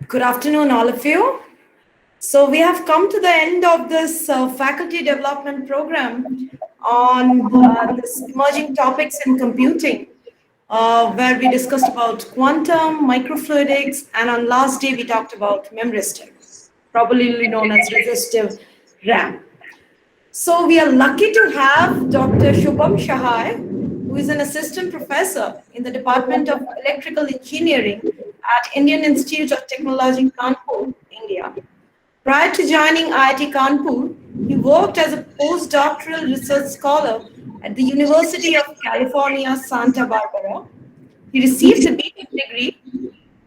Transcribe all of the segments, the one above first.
Good afternoon, all of you. So we have come to the end of this faculty development program on this emerging topics in computing, where we discussed about quantum, microfluidics, and on last day we talked about Memristors, probably known as resistive RAM. So we are lucky to have Dr. Shubham Shahai, who is an assistant professor in the Department of Electrical Engineering at Indian Institute of Technology, Kanpur, India. Prior to joining IIT Kanpur, he worked as a postdoctoral research scholar at the University of California, Santa Barbara. He received a B.Tech degree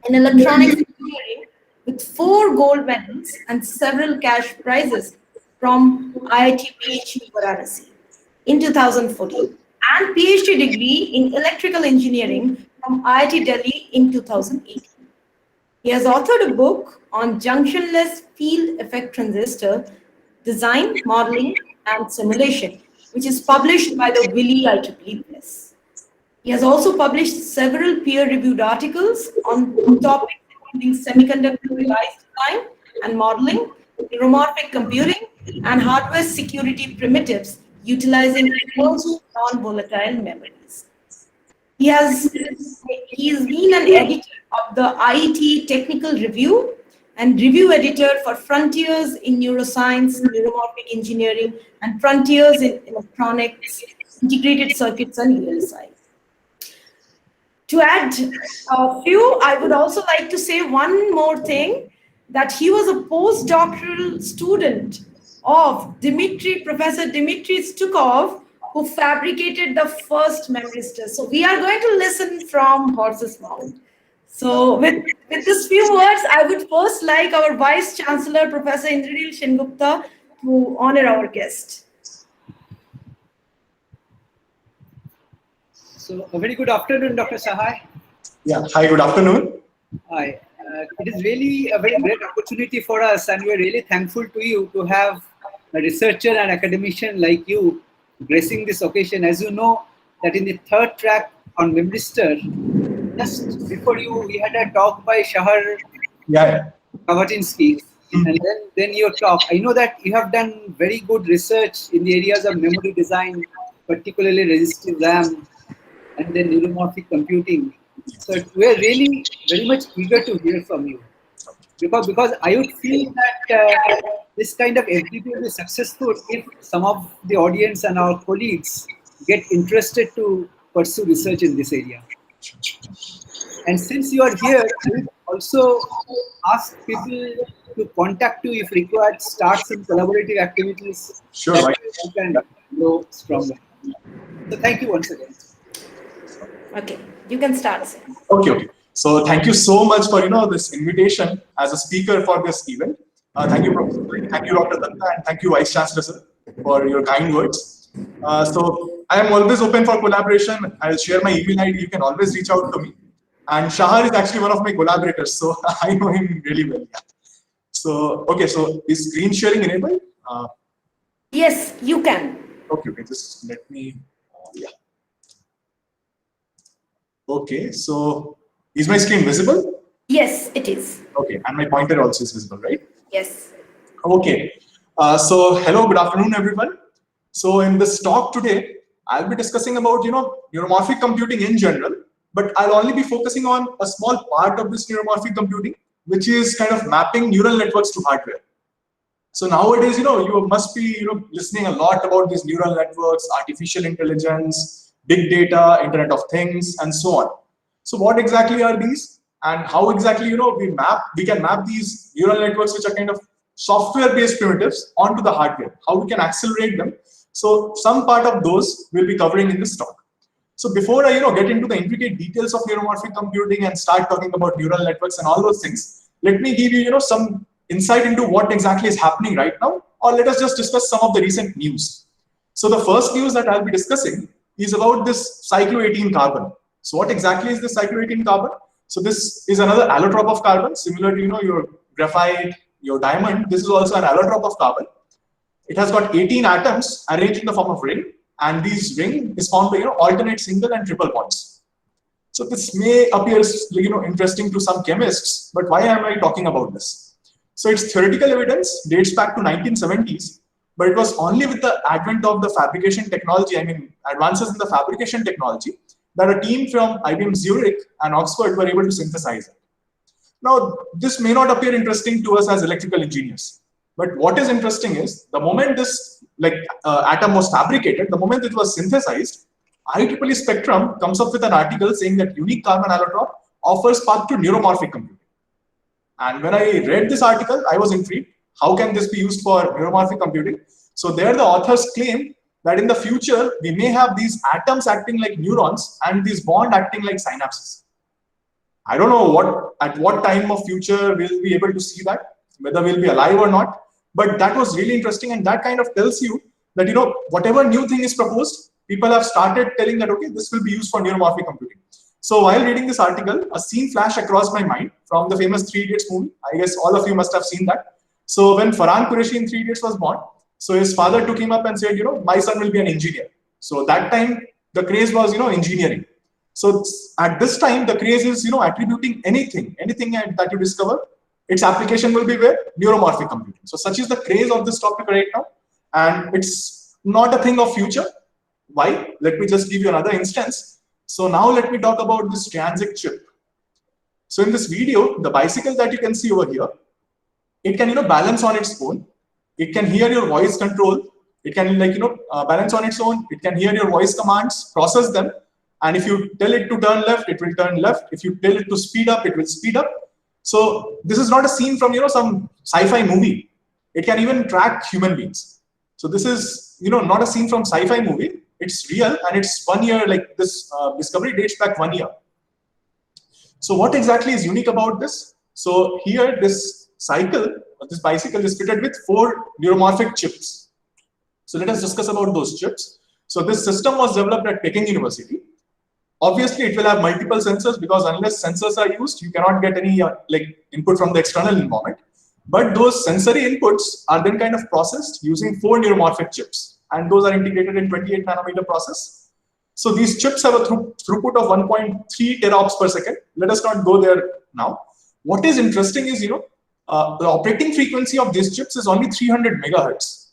in electronics engineering with 4 gold medals and several cash prizes from IIT PhD Varanasi in 2014 and PhD degree in electrical engineering from IIT Delhi in 2018. He has authored a book on junctionless field effect transistor design, modeling, and simulation, which is published by the Willy IEEE Press. He has also published several peer-reviewed articles on topics including semiconductor device design and modeling, neuromorphic computing, and hardware security primitives utilizing emerging non-volatile memories. He's been an editor of the IET Technical Review and review editor for Frontiers in Neuroscience, Neuromorphic Engineering, and Frontiers in Electronics, Integrated Circuits, and ULSI. To add a few, I would also like to say one more thing, that he was a postdoctoral student of Professor Dmitry Stukov, who fabricated the first Memristors. So we are going to listen from horse's mouth. So with these few words, I would first like our Vice Chancellor, Professor Indranil Sengupta, to honor our guest. So a very good afternoon, Dr. Sahai. Yeah, hi, good afternoon. Hi. It is really a very great opportunity for us, and we're really thankful to you to have a researcher and academician like you gracing this occasion. As you know, that in the third track on Memristor, just before you, we had a talk by Shahar Kavatinsky, and then your talk. I know that you have done very good research in the areas of memory design, particularly resistive RAM, and then neuromorphic computing. So we're really very much eager to hear from you, because I would feel that this kind of FDP will be successful if some of the audience and our colleagues get interested to pursue research in this area. And since you are here, I would also ask people to contact you if required, start some collaborative activities. Sure. You can grow stronger. So thank you once again. Okay, you can start. Okay. So thank you so much for this invitation as a speaker for this event. Thank you, Professor. Thank you, Dr. Datta, and thank you, Vice Chancellor, sir, for your kind words. So I am always open for collaboration. I'll share my email ID. You can always reach out to me. And Shahar is actually one of my collaborators, so I know him really well. Yeah. So okay, so is screen sharing enabled? Yes, you can. Okay, just let me. Yeah. Okay, so is my screen visible? Yes, it is. Okay, and my pointer also is visible, right? Yes. Okay, so hello, good afternoon, everyone. So in this talk today, I'll be discussing about neuromorphic computing in general, but I'll only be focusing on a small part of this neuromorphic computing, which is kind of mapping neural networks to hardware. So nowadays, you must be listening a lot about these neural networks, artificial intelligence, big data, Internet of Things, and so on. So what exactly are these, and how exactly we can map these neural networks, which are kind of software-based primitives, onto the hardware? How we can accelerate them? So some part of those we'll be covering in this talk. So before I get into the intricate details of neuromorphic computing and start talking about neural networks and all those things, let me give you some insight into what exactly is happening right now, or let us just discuss some of the recent news. So the first news that I'll be discussing is about this cyclo-18 carbon. So what exactly is this cyclo-18 carbon? So this is another allotrope of carbon, similar to your graphite, your diamond. This is also an allotrope of carbon. It has got 18 atoms arranged in the form of ring, and these ring is formed by alternate single and triple bonds. So this may appear, interesting to some chemists, but why am I talking about this? So its theoretical evidence dates back to 1970s, but it was only with the advent of the fabrication technology, advances in the fabrication technology, that a team from IBM Zurich and Oxford were able to synthesize it. Now, this may not appear interesting to us as electrical engineers, but what is interesting is the moment this atom was fabricated, the moment it was synthesized, IEEE Spectrum comes up with an article saying that unique carbon allotrop offers path to neuromorphic computing. And when I read this article, I was intrigued. How can this be used for neuromorphic computing? So there the authors claim that in the future, we may have these atoms acting like neurons and these bonds acting like synapses. I don't know at what time of future we'll be able to see that, whether we'll be alive or not. But that was really interesting, and that kind of tells you that whatever new thing is proposed, people have started telling that okay, this will be used for neuromorphic computing. So while reading this article, a scene flashed across my mind from the famous Three Idiots movie. I guess all of you must have seen that. So when Farhan Qureshi in Three Idiots was born, so his father took him up and said, my son will be an engineer. So that time the craze was, engineering. So at this time, the craze is, attributing anything that you discover, its application will be where? Neuromorphic computing. So such is the craze of this topic right now. And it's not a thing of future. Why? Let me just give you another instance. So now let me talk about this transit chip. So in this video, the bicycle that you can see over here, it can, balance on its own. It can hear your voice control. It can balance on its own. It can hear your voice commands, process them. And if you tell it to turn left, it will turn left. If you tell it to speed up, it will speed up. So this is not a scene from, some sci-fi movie. It can even track human beings. So this is, not a scene from sci-fi movie. It's real, and it's 1 year, this discovery dates back 1 year. So what exactly is unique about this? So here, this bicycle is fitted with 4 neuromorphic chips. So let us discuss about those chips. So this system was developed at Peking University. Obviously, it will have multiple sensors, because unless sensors are used, you cannot get any input from the external environment. But those sensory inputs are then kind of processed using 4 neuromorphic chips, and those are integrated in 28 nanometer process. So these chips have a throughput of 1.3 teraops per second. Let us not go there now. What is interesting is, the operating frequency of these chips is only 300 megahertz.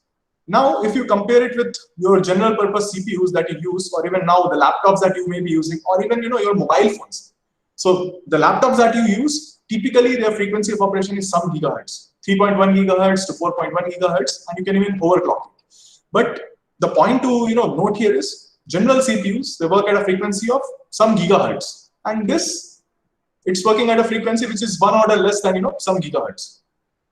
Now, if you compare it with your general purpose CPUs that you use, or even now the laptops that you may be using, or even your mobile phones. So the laptops that you use, typically their frequency of operation is some gigahertz, 3.1 gigahertz to 4.1 gigahertz, and you can even overclock it. But the point to note here is general CPUs, they work at a frequency of some gigahertz, and this it's working at a frequency which is 1 order less than some gigahertz.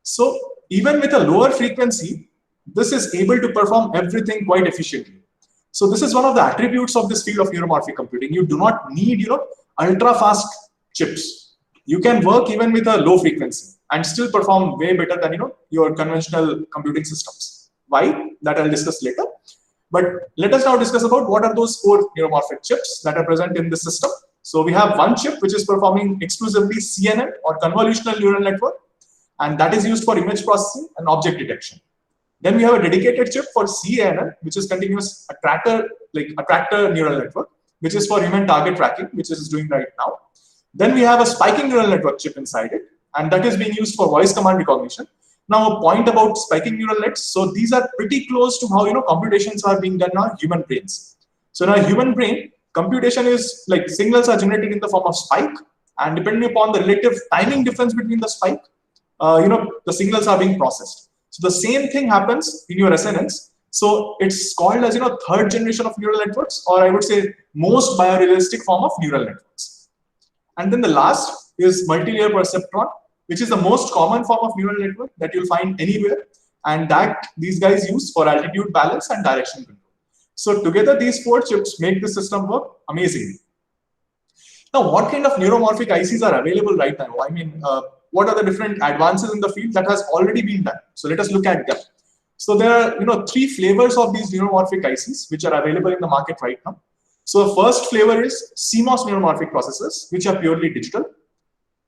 So even with a lower frequency, this is able to perform everything quite efficiently. So this is one of the attributes of this field of neuromorphic computing. You do not need ultra fast chips. You can work even with a low frequency and still perform way better than your conventional computing systems. Why? That I'll discuss later. But let us now discuss about what are those 4 neuromorphic chips that are present in this system. So we have one chip which is performing exclusively CNN, or convolutional neural network, and that is used for image processing and object detection. Then we have a dedicated chip for CANN, which is continuous attractor neural network, which is for human target tracking, which is doing right now. Then we have a spiking neural network chip inside it, and that is being used for voice command recognition. Now, a point about spiking neural nets. So these are pretty close to how computations are being done on human brains. So in a human brain, computation is signals are generated in the form of spike, and depending upon the relative timing difference between the spike, the signals are being processed. So the same thing happens in your resonance. So it's called as third generation of neural networks, or I would say most biorealistic form of neural networks. And then the last is multi-layer perceptron, which is the most common form of neural network that you'll find anywhere, and that these guys use for altitude balance and direction control. So together these 4 chips make the system work amazingly. Now, what kind of neuromorphic ICs are available right now? What are the different advances in the field that has already been done? So let us look at them. So there are 3 flavors of these neuromorphic ICs which are available in the market right now. So the first flavor is CMOS neuromorphic processors, which are purely digital.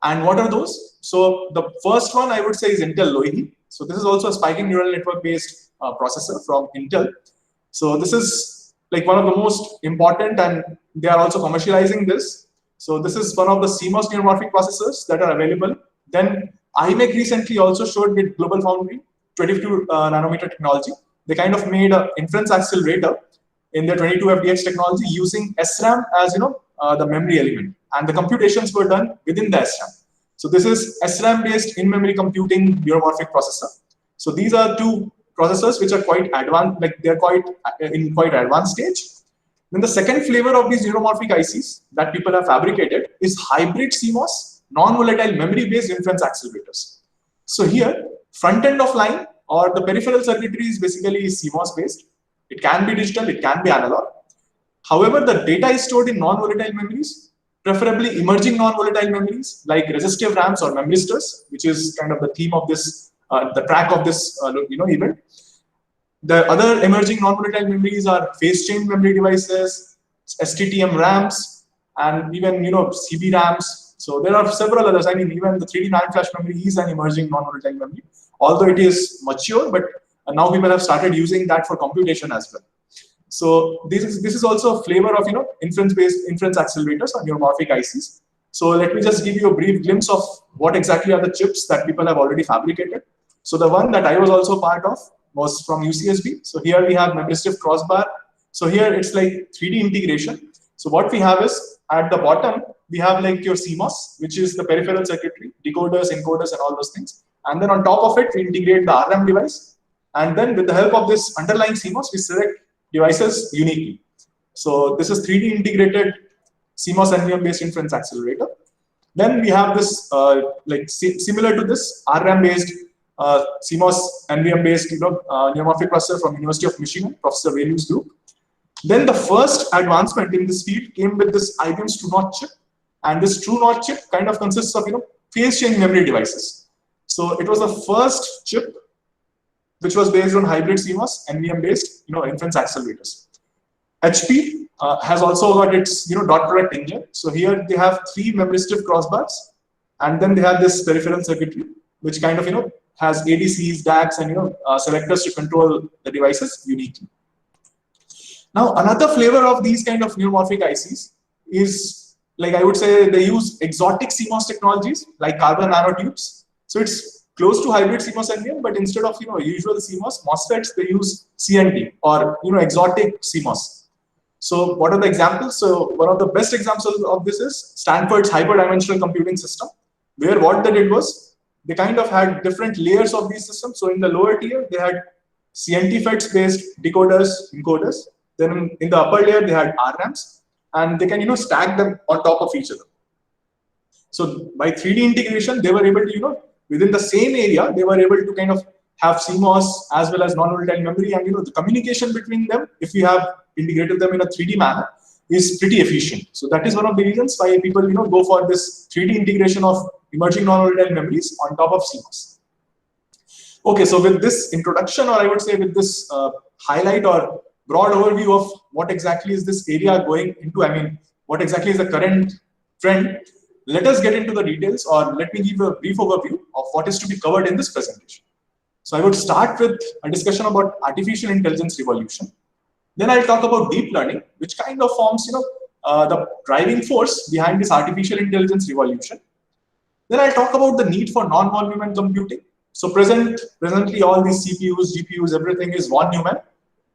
And what are those? So the first one I would say is Intel Loihi. So this is also a spiking neural network based processor from Intel. So this is one of the most important, and they are also commercializing this. So this is one of the CMOS neuromorphic processors that are available. Then IMEC recently also showed with Global Foundry 22 nanometer technology. They kind of made an inference accelerator in their 22 FDX technology using SRAM as the memory element, and the computations were done within the SRAM. So this is SRAM based in-memory computing neuromorphic processor. So these are two processors which are quite advanced, like they're quite in quite advanced stage. Then the second flavor of these neuromorphic ICs that people have fabricated is hybrid CMOS non-volatile memory-based inference accelerators. So here, front end of line or the peripheral circuitry is basically CMOS based. It can be digital, it can be analog. However, the data is stored in non-volatile memories, preferably emerging non-volatile memories like resistive RAMs or Memristors, which is kind of the theme of this, the track of this event. The other emerging non-volatile memories are phase-change memory devices, STTM RAMs, and even CB RAMs. So there are several others. I mean, even the 3D NAND flash memory is an emerging non-volatile memory, although it is mature, but now people have started using that for computation as well. So this is also a flavor of inference-based inference accelerators or neuromorphic ICs. So let me just give you a brief glimpse of what exactly are the chips that people have already fabricated. So the one that I was also part of was from UCSB. So here we have Memristor crossbar. So here it's like 3D integration. So what we have is at the bottom, we have like your CMOS, which is the peripheral circuitry, decoders, encoders, and all those things. And then on top of it, we integrate the RAM device. And then with the help of this underlying CMOS, we select devices uniquely. So this is 3D integrated CMOS NVM based inference accelerator. Then we have this similar to this RAM based CMOS NVM based neuromorphic processor from University of Michigan, Professor Value's group. Then the first advancement in this field came with this IBM's TrueNOT chip, and this TrueNOT chip kind of consists of phase change memory devices. So it was the first chip which was based on hybrid CMOS NVM based inference accelerators. HP has also got its dot product engine. So here they have 3 Memristor crossbars, and then they have this peripheral circuitry which kind of has ADCs, DACs, and selectors to control the devices uniquely. Now, another flavor of these kind of neuromorphic ICs is, like I would say, they use exotic CMOS technologies like carbon nanotubes. So it's close to hybrid CMOS NVM, but instead of usual CMOS MOSFETs, they use CNT or exotic CMOS. So what are the examples? So one of the best examples of this is Stanford's hyperdimensional computing system, where what they did was they kind of had different layers of these systems. So in the lower tier, they had CNT FETs based decoders, encoders. Then in the upper layer, they had RRAMs, and they can stack them on top of each other. So by 3D integration, they were able to within the same area, they were able to kind of have CMOS as well as non-volatile memory, and the communication between them, if we have integrated them in a 3D manner, is pretty efficient. So that is one of the reasons why people go for this 3D integration of emerging non-volatile memories on top of CMOS. Okay, so with this introduction, or I would say with this highlight or broad overview of what exactly is this area going into, I mean, what exactly is the current trend, let us get into the details, or let me give a brief overview of what is to be covered in this presentation. So I would start with a discussion about artificial intelligence revolution. Then I'll talk about deep learning, which kind of forms the driving force behind this artificial intelligence revolution. Then I'll talk about the need for non-von Neumann computing. So presently all these CPUs, GPUs, everything is von Neumann.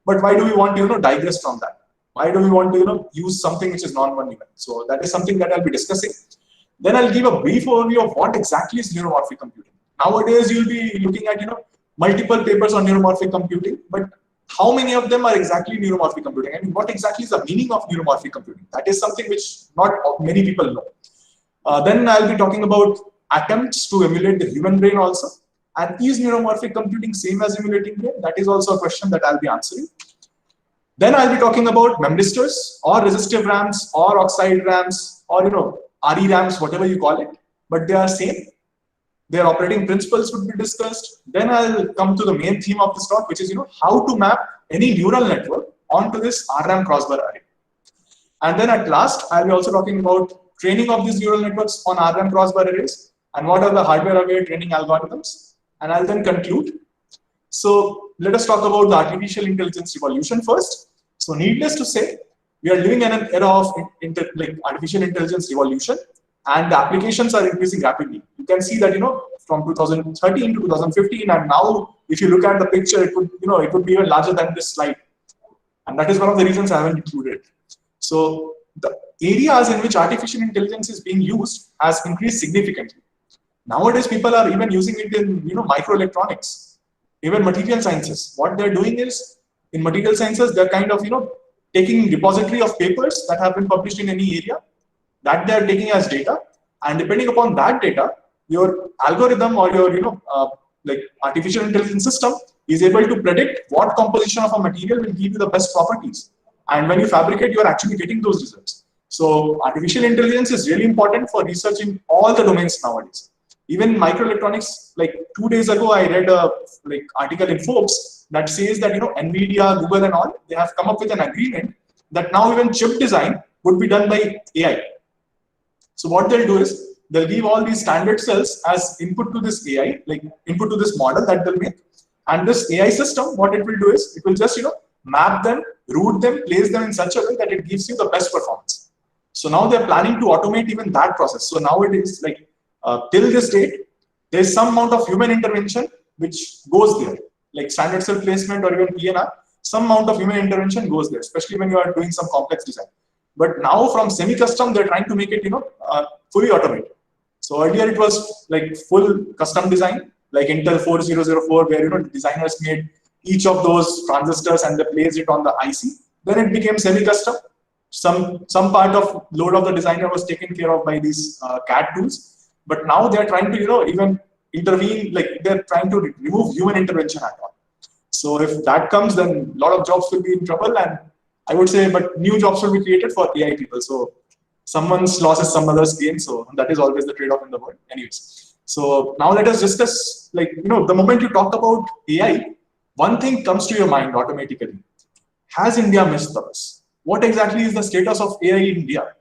But why do we want to digress from that? Why do we want to use something which is non-von Neumann? So that is something that I'll be discussing. Then I'll give a brief overview of what exactly is neuromorphic computing. Nowadays you'll be looking at multiple papers on neuromorphic computing, but how many of them are exactly neuromorphic computing? I mean, what exactly is the meaning of neuromorphic computing? That is something which not many people know. Then I'll be talking about attempts to emulate the human brain also. And is neuromorphic computing same as emulating brain? That is also a question that I'll be answering. Then I'll be talking about Memristors or resistive RAMs or oxide RAMs or RE RAMs, whatever you call it, but they are same. Their operating principles would be discussed. Then I'll come to the main theme of this talk, which is how to map any neural network onto this RRAM crossbar array. And then at last, I'll be also talking about training of these neural networks on RRAM crossbar arrays and what are the hardware-aware training algorithms. And I'll then conclude. So let us talk about the artificial intelligence revolution first. So needless to say, we are living in an era of artificial intelligence revolution, and the applications are increasing rapidly. You can see that from 2013 to 2015, and now if you look at the picture, it would be even larger than this slide, and that is one of the reasons I haven't included it. So the areas in which artificial intelligence is being used has increased significantly. Nowadays, people are even using it in microelectronics, even material sciences. What they're doing is, in material sciences, they're kind of taking repository of papers that have been published in any area, that they're taking as data, and depending upon that data, your algorithm or your artificial intelligence system is able to predict what composition of a material will give you the best properties. And when you fabricate, you are actually getting those results. So artificial intelligence is really important for research in all the domains nowadays. Even microelectronics, like 2 days ago, I read a article in Forbes that says that Nvidia, Google, and all, they have come up with an agreement that now even chip design would be done by AI. So what they'll do is they'll give all these standard cells as input to this AI, input to this model that they'll make, and this AI system, what it will do is it will just map them, route them, place them in such a way that it gives you the best performance. So now they're planning to automate even that process. So now it is till this date, there's some amount of human intervention which goes there, like standard cell placement or even PNR, some amount of human intervention goes there, especially when you are doing some complex design. But now from semi-custom, they're trying to make it fully automated. So earlier it was like full custom design, like Intel 4004, where designers made each of those transistors and they placed it on the IC. Then it became semi-custom. Some part of load of the designer was taken care of by these CAD tools. But now they're trying to even intervene, they're trying to remove human intervention at all. So if that comes, then a lot of jobs will be in trouble, and I would say, but new jobs will be created for AI people. So someone's loss is some other's gain. So that is always the trade-off in the world. Anyways, so now let us discuss, the moment you talk about AI, one thing comes to your mind automatically. Has India missed the bus? What exactly is the status of AI in India?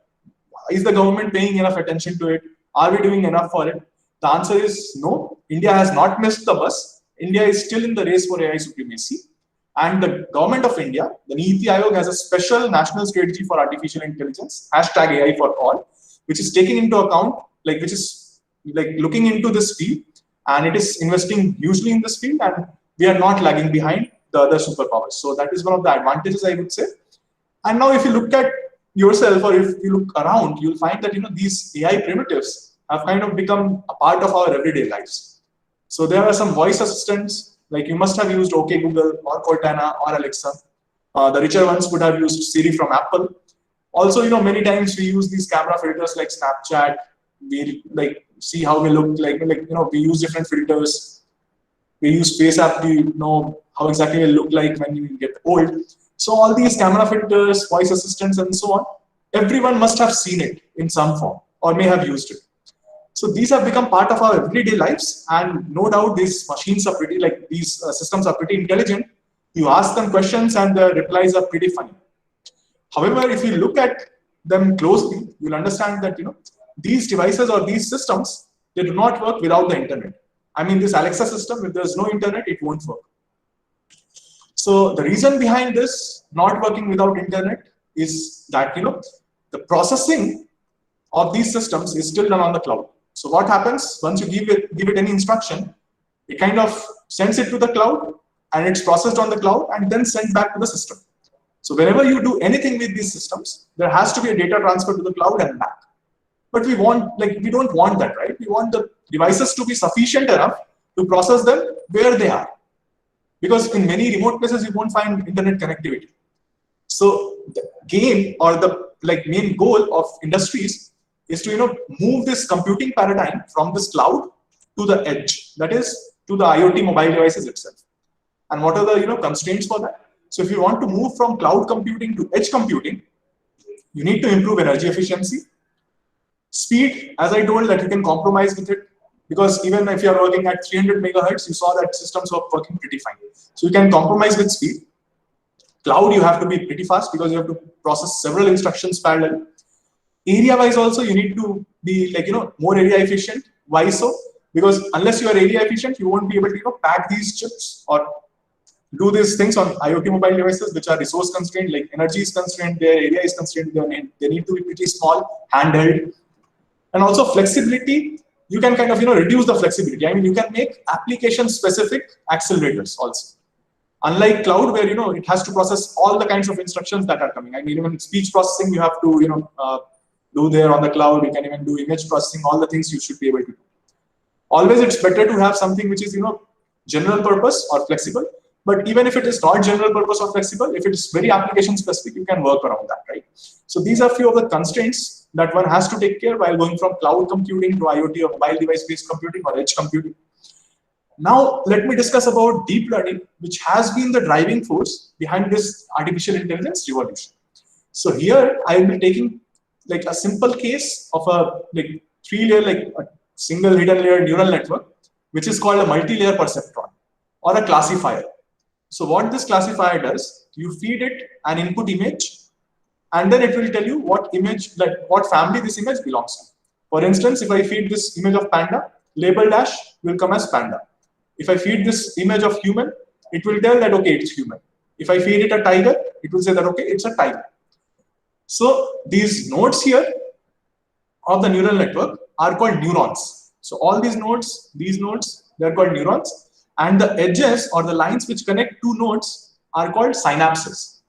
Is the government paying enough attention to it? Are we doing enough for it? The answer is no. India has not missed the bus. India is still in the race for AI supremacy. And the government of India, the Niti Aayog, has a special national strategy for artificial intelligence, #AI for all, which is taking into account, which is looking into this field, and it is investing hugely in this field, and we are not lagging behind the other superpowers. So that is one of the advantages, I would say. And now if you look at yourself, or if you look around, you'll find that these AI primitives have kind of become a part of our everyday lives. So there are some voice assistants, like you must have used OK Google or Cortana or Alexa. The richer ones would have used Siri from Apple. Also, many times we use these camera filters like Snapchat. We see how we look we use different filters. We use Face App to know how exactly we look like when you get old. So all these camera filters, voice assistants, and so on, everyone must have seen it in some form or may have used it. So these have become part of our everyday lives, and no doubt these machines are these systems are pretty intelligent. You ask them questions and the replies are pretty funny. However, if you look at them closely, you'll understand that these devices or these systems, they do not work without the internet. I mean, this Alexa system, if there's no internet, it won't work. So the reason behind this not working without internet is that the processing of these systems is still done on the cloud. So what happens once you give it any instruction, it kind of sends it to the cloud, and it's processed on the cloud and then sent back to the system. So whenever you do anything with these systems, there has to be a data transfer to the cloud and back. But we don't want that, right? We want the devices to be sufficient enough to process them where they are. Because in many remote places, you won't find internet connectivity. So the game, or the main goal of industries, is to move this computing paradigm from this cloud to the edge, that is to the IoT mobile devices itself. And what are the constraints for that? So if you want to move from cloud computing to edge computing, you need to improve energy efficiency, speed, as I told, that you can compromise with it. Because even if you are working at 300 megahertz, you saw that systems were working pretty fine. So you can compromise with speed. Cloud, you have to be pretty fast because you have to process several instructions parallel. Area-wise also, you need to be more area efficient. Why so? Because unless you are area efficient, you won't be able to pack these chips or do these things on IoT mobile devices, which are resource constrained, like energy is constrained, their area is constrained, they need to be pretty small, handheld. And also flexibility, you can kind of reduce the flexibility. I mean, you can make application specific accelerators also. Unlike cloud, where it has to process all the kinds of instructions that are coming. I mean, even speech processing you have to do there on the cloud. You can even do image processing, all the things you should be able to do. Always it's better to have something which is general purpose or flexible. But even if it is not general purpose or flexible, if it is very application specific, you can work around that, right? So these are few of the constraints that one has to take care while going from cloud computing to IoT or mobile device-based computing or edge computing. Now, let me discuss about deep learning, which has been the driving force behind this artificial intelligence revolution. So here, I will be taking like a simple case of a three-layer, like a single hidden layer neural network, which is called a multi-layer perceptron or a classifier. So what this classifier does, you feed it an input image, and then it will tell you what image, like what family this image belongs to. For instance, if I feed this image of panda, label dash will come as panda. If I feed this image of human, it will tell that, okay, it's human. If I feed it a tiger, it will say that, okay, it's a tiger. So these nodes here of the neural network are called neurons. So all these nodes, they're called neurons. And the edges or the lines which connect two nodes are called synapses.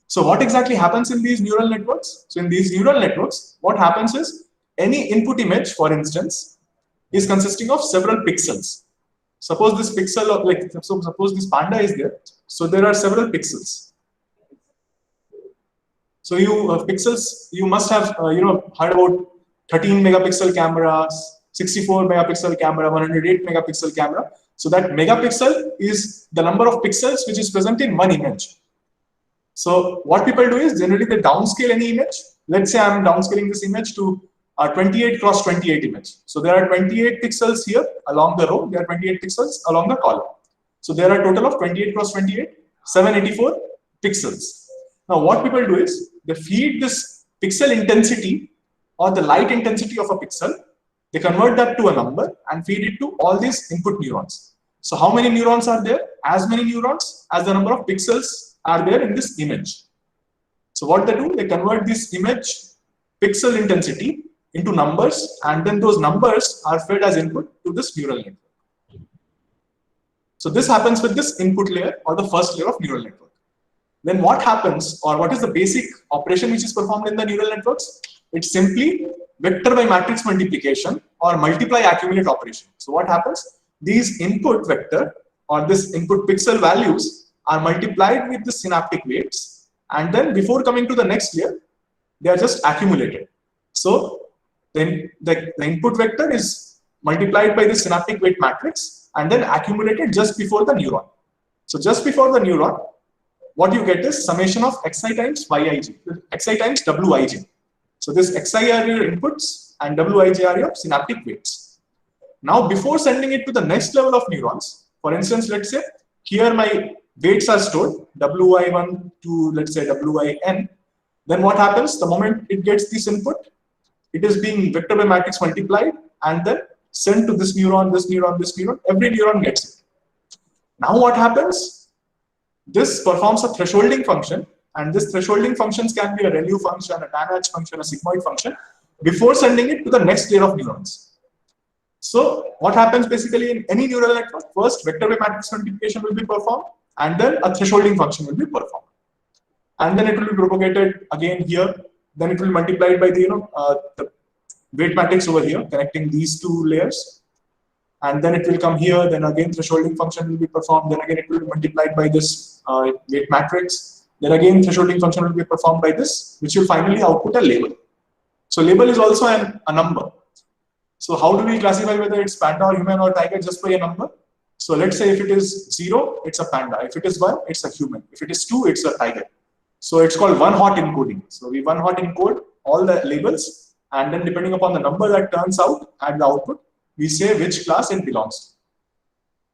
So what exactly happens in these neural networks? So in these neural networks, what happens is any input image, for instance, is consisting of several pixels. Suppose this pixel of suppose this panda is there. So there are several pixels. So you must have heard about 13 megapixel cameras, 64 megapixel camera, 108 megapixel camera. So that megapixel is the number of pixels which is present in one image. So what people do is generally they downscale any image. Let's say I'm downscaling this image to 28 cross 28 image. So there are 28 pixels here along the row. There are 28 pixels along the column. So there are a total of 28 cross 28, 784 pixels. Now what people do is they feed this pixel intensity or the light intensity of a pixel. They convert that to a number and feed it to all these input neurons. So how many neurons are there? As many neurons as the number of pixels are there in this image. So what they do, they convert this image pixel intensity into numbers, and then those numbers are fed as input to this neural network. So this happens with this input layer or the first layer of neural network. Then what happens, or what is the basic operation which is performed in the neural networks? It's simply vector by matrix multiplication or multiply accumulate operation. So what happens? These input vector or this input pixel values are multiplied with the synaptic weights, and then before coming to the next layer, they are just accumulated. So then the input vector is multiplied by the synaptic weight matrix and then accumulated just before the neuron. So just before the neuron, what you get is summation of xi times yij, xi times wij. So this xi are your inputs and wij are your synaptic weights. Now before sending it to the next level of neurons, for instance, let's say here my weights are stored, wi1 to let's say win. Then what happens? The moment it gets this input, it is being vector by matrix multiplied and then sent to this neuron, this neuron, this neuron. Every neuron gets it. Now what happens? This performs a thresholding function, and this thresholding functions can be a ReLU function, a tanh function, a sigmoid function, before sending it to the next layer of neurons. So what happens basically in any neural network? First, vector by matrix multiplication will be performed, and then a thresholding function will be performed. And then it will be propagated again here. Then it will be multiplied by the weight matrix over here, connecting these two layers. And then it will come here. Then again, thresholding function will be performed. Then again, it will be multiplied by this weight matrix. Then again, thresholding function will be performed by this, which will finally output a label. So label is also a number. So how do we classify whether it's panda or human or tiger just by a number? So let's say if it is 0, it's a panda. If it is 1, it's a human. If it is 2, it's a tiger. So it's called one-hot encoding. So we one-hot encode all the labels, and then depending upon the number that turns out at the output, we say which class it belongs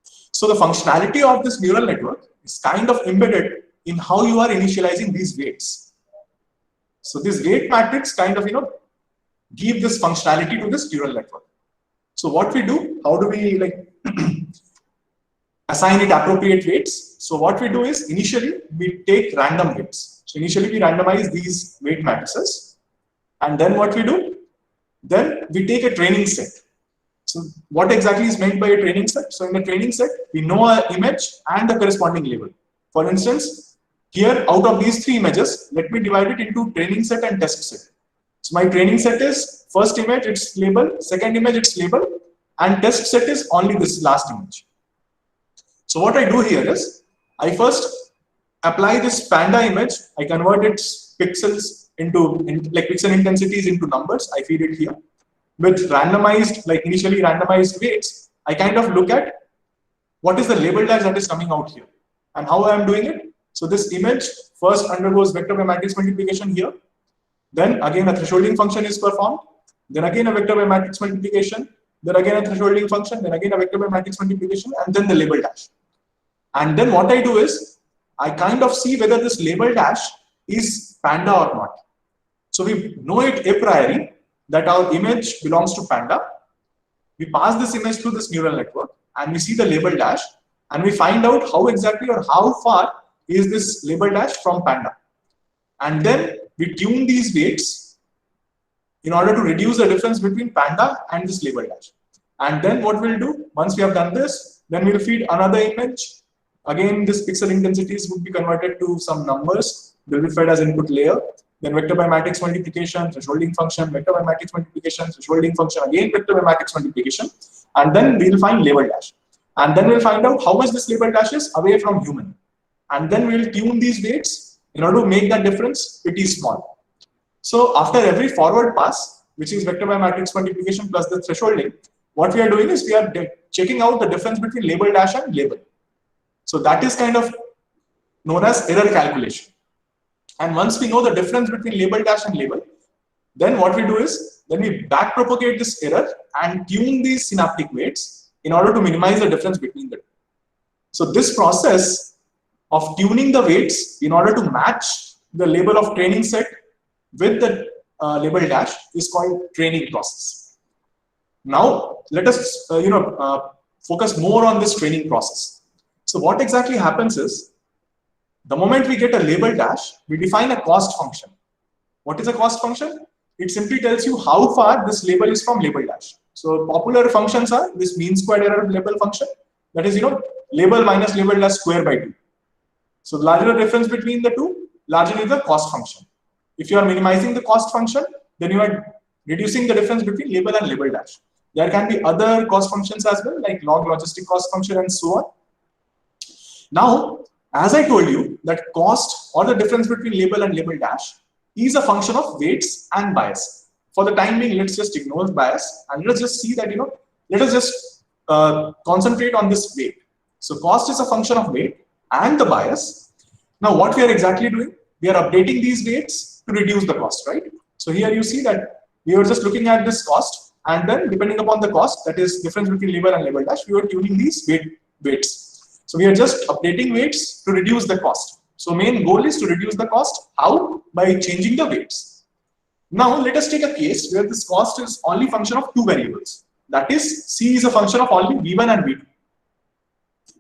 to. So the functionality of this neural network is kind of embedded in how you are initializing these weights. So this weight matrix kind of give this functionality to this neural network. So what we do, how do we assign it appropriate weights. So what we do is initially we take random weights. So initially we randomize these weight matrices, and then what we do? Then we take a training set. So what exactly is meant by a training set? So in the training set, we know an image and the corresponding label. For instance, here out of these three images, let me divide it into training set and test set. So my training set is first image, its label, second image, its label, and test set is only this last image. So what I do here is, I first apply this panda image, I convert its pixels into like pixel intensities into numbers, I feed it here. With randomized, like initially randomized weights, I kind of look at what is the label dash that is coming out here and how I am doing it. So this image first undergoes vector by matrix multiplication here. Then again a thresholding function is performed. Then again a vector by matrix multiplication. Then again a thresholding function. Then again a vector by matrix multiplication. And then the label dash. And then what I do is I kind of see whether this label dash is panda or not. So we know it a priori that our image belongs to panda. We pass this image through this neural network and we see the label dash and we find out how exactly or how far is this label dash from panda. And then we tune these weights in order to reduce the difference between panda and this label dash. And then what we'll do, once we have done this, then we'll feed another image. Again, this pixel intensities would be converted to some numbers. They'll be fed as input layer. Then vector by matrix multiplication, thresholding function, vector by matrix multiplication, thresholding function, again vector by matrix multiplication, and then we'll find label dash. And then we'll find out how much this label dash is away from human. And then we'll tune these weights in order to make that difference pretty small. So after every forward pass, which is vector by matrix multiplication plus the thresholding, what we are doing is we are checking out the difference between label dash and label. So that is kind of known as error calculation. And once we know the difference between label dash and label, then what we do is, then we back propagate this error and tune these synaptic weights in order to minimize the difference between them. So this process of tuning the weights in order to match the label of training set with the label dash is called training process. Now let us focus more on this training process. So what exactly happens is, the moment we get a label dash, we define a cost function. What is a cost function? It simply tells you how far this label is from label dash. So popular functions are this mean squared error label function, that is label minus label dash square by 2. So the larger the difference between the two, larger is the cost function. If you are minimizing the cost function, then you are reducing the difference between label and label dash. There can be other cost functions as well, like log logistic cost function and so on. Now, as I told you, that cost or the difference between label and label dash is a function of weights and bias. For the time being, let's just ignore bias and let's just see that, let us just concentrate on this weight. So cost is a function of weight and the bias. Now what we are exactly doing, we are updating these weights to reduce the cost, right? So here you see that we were just looking at this cost, and then depending upon the cost, that is difference between label and label dash, we were tuning these weights. So we are just updating weights to reduce the cost. So main goal is to reduce the cost. How? By changing the weights. Now let us take a case where this cost is only function of two variables. That is, C is a function of only V1 and V2.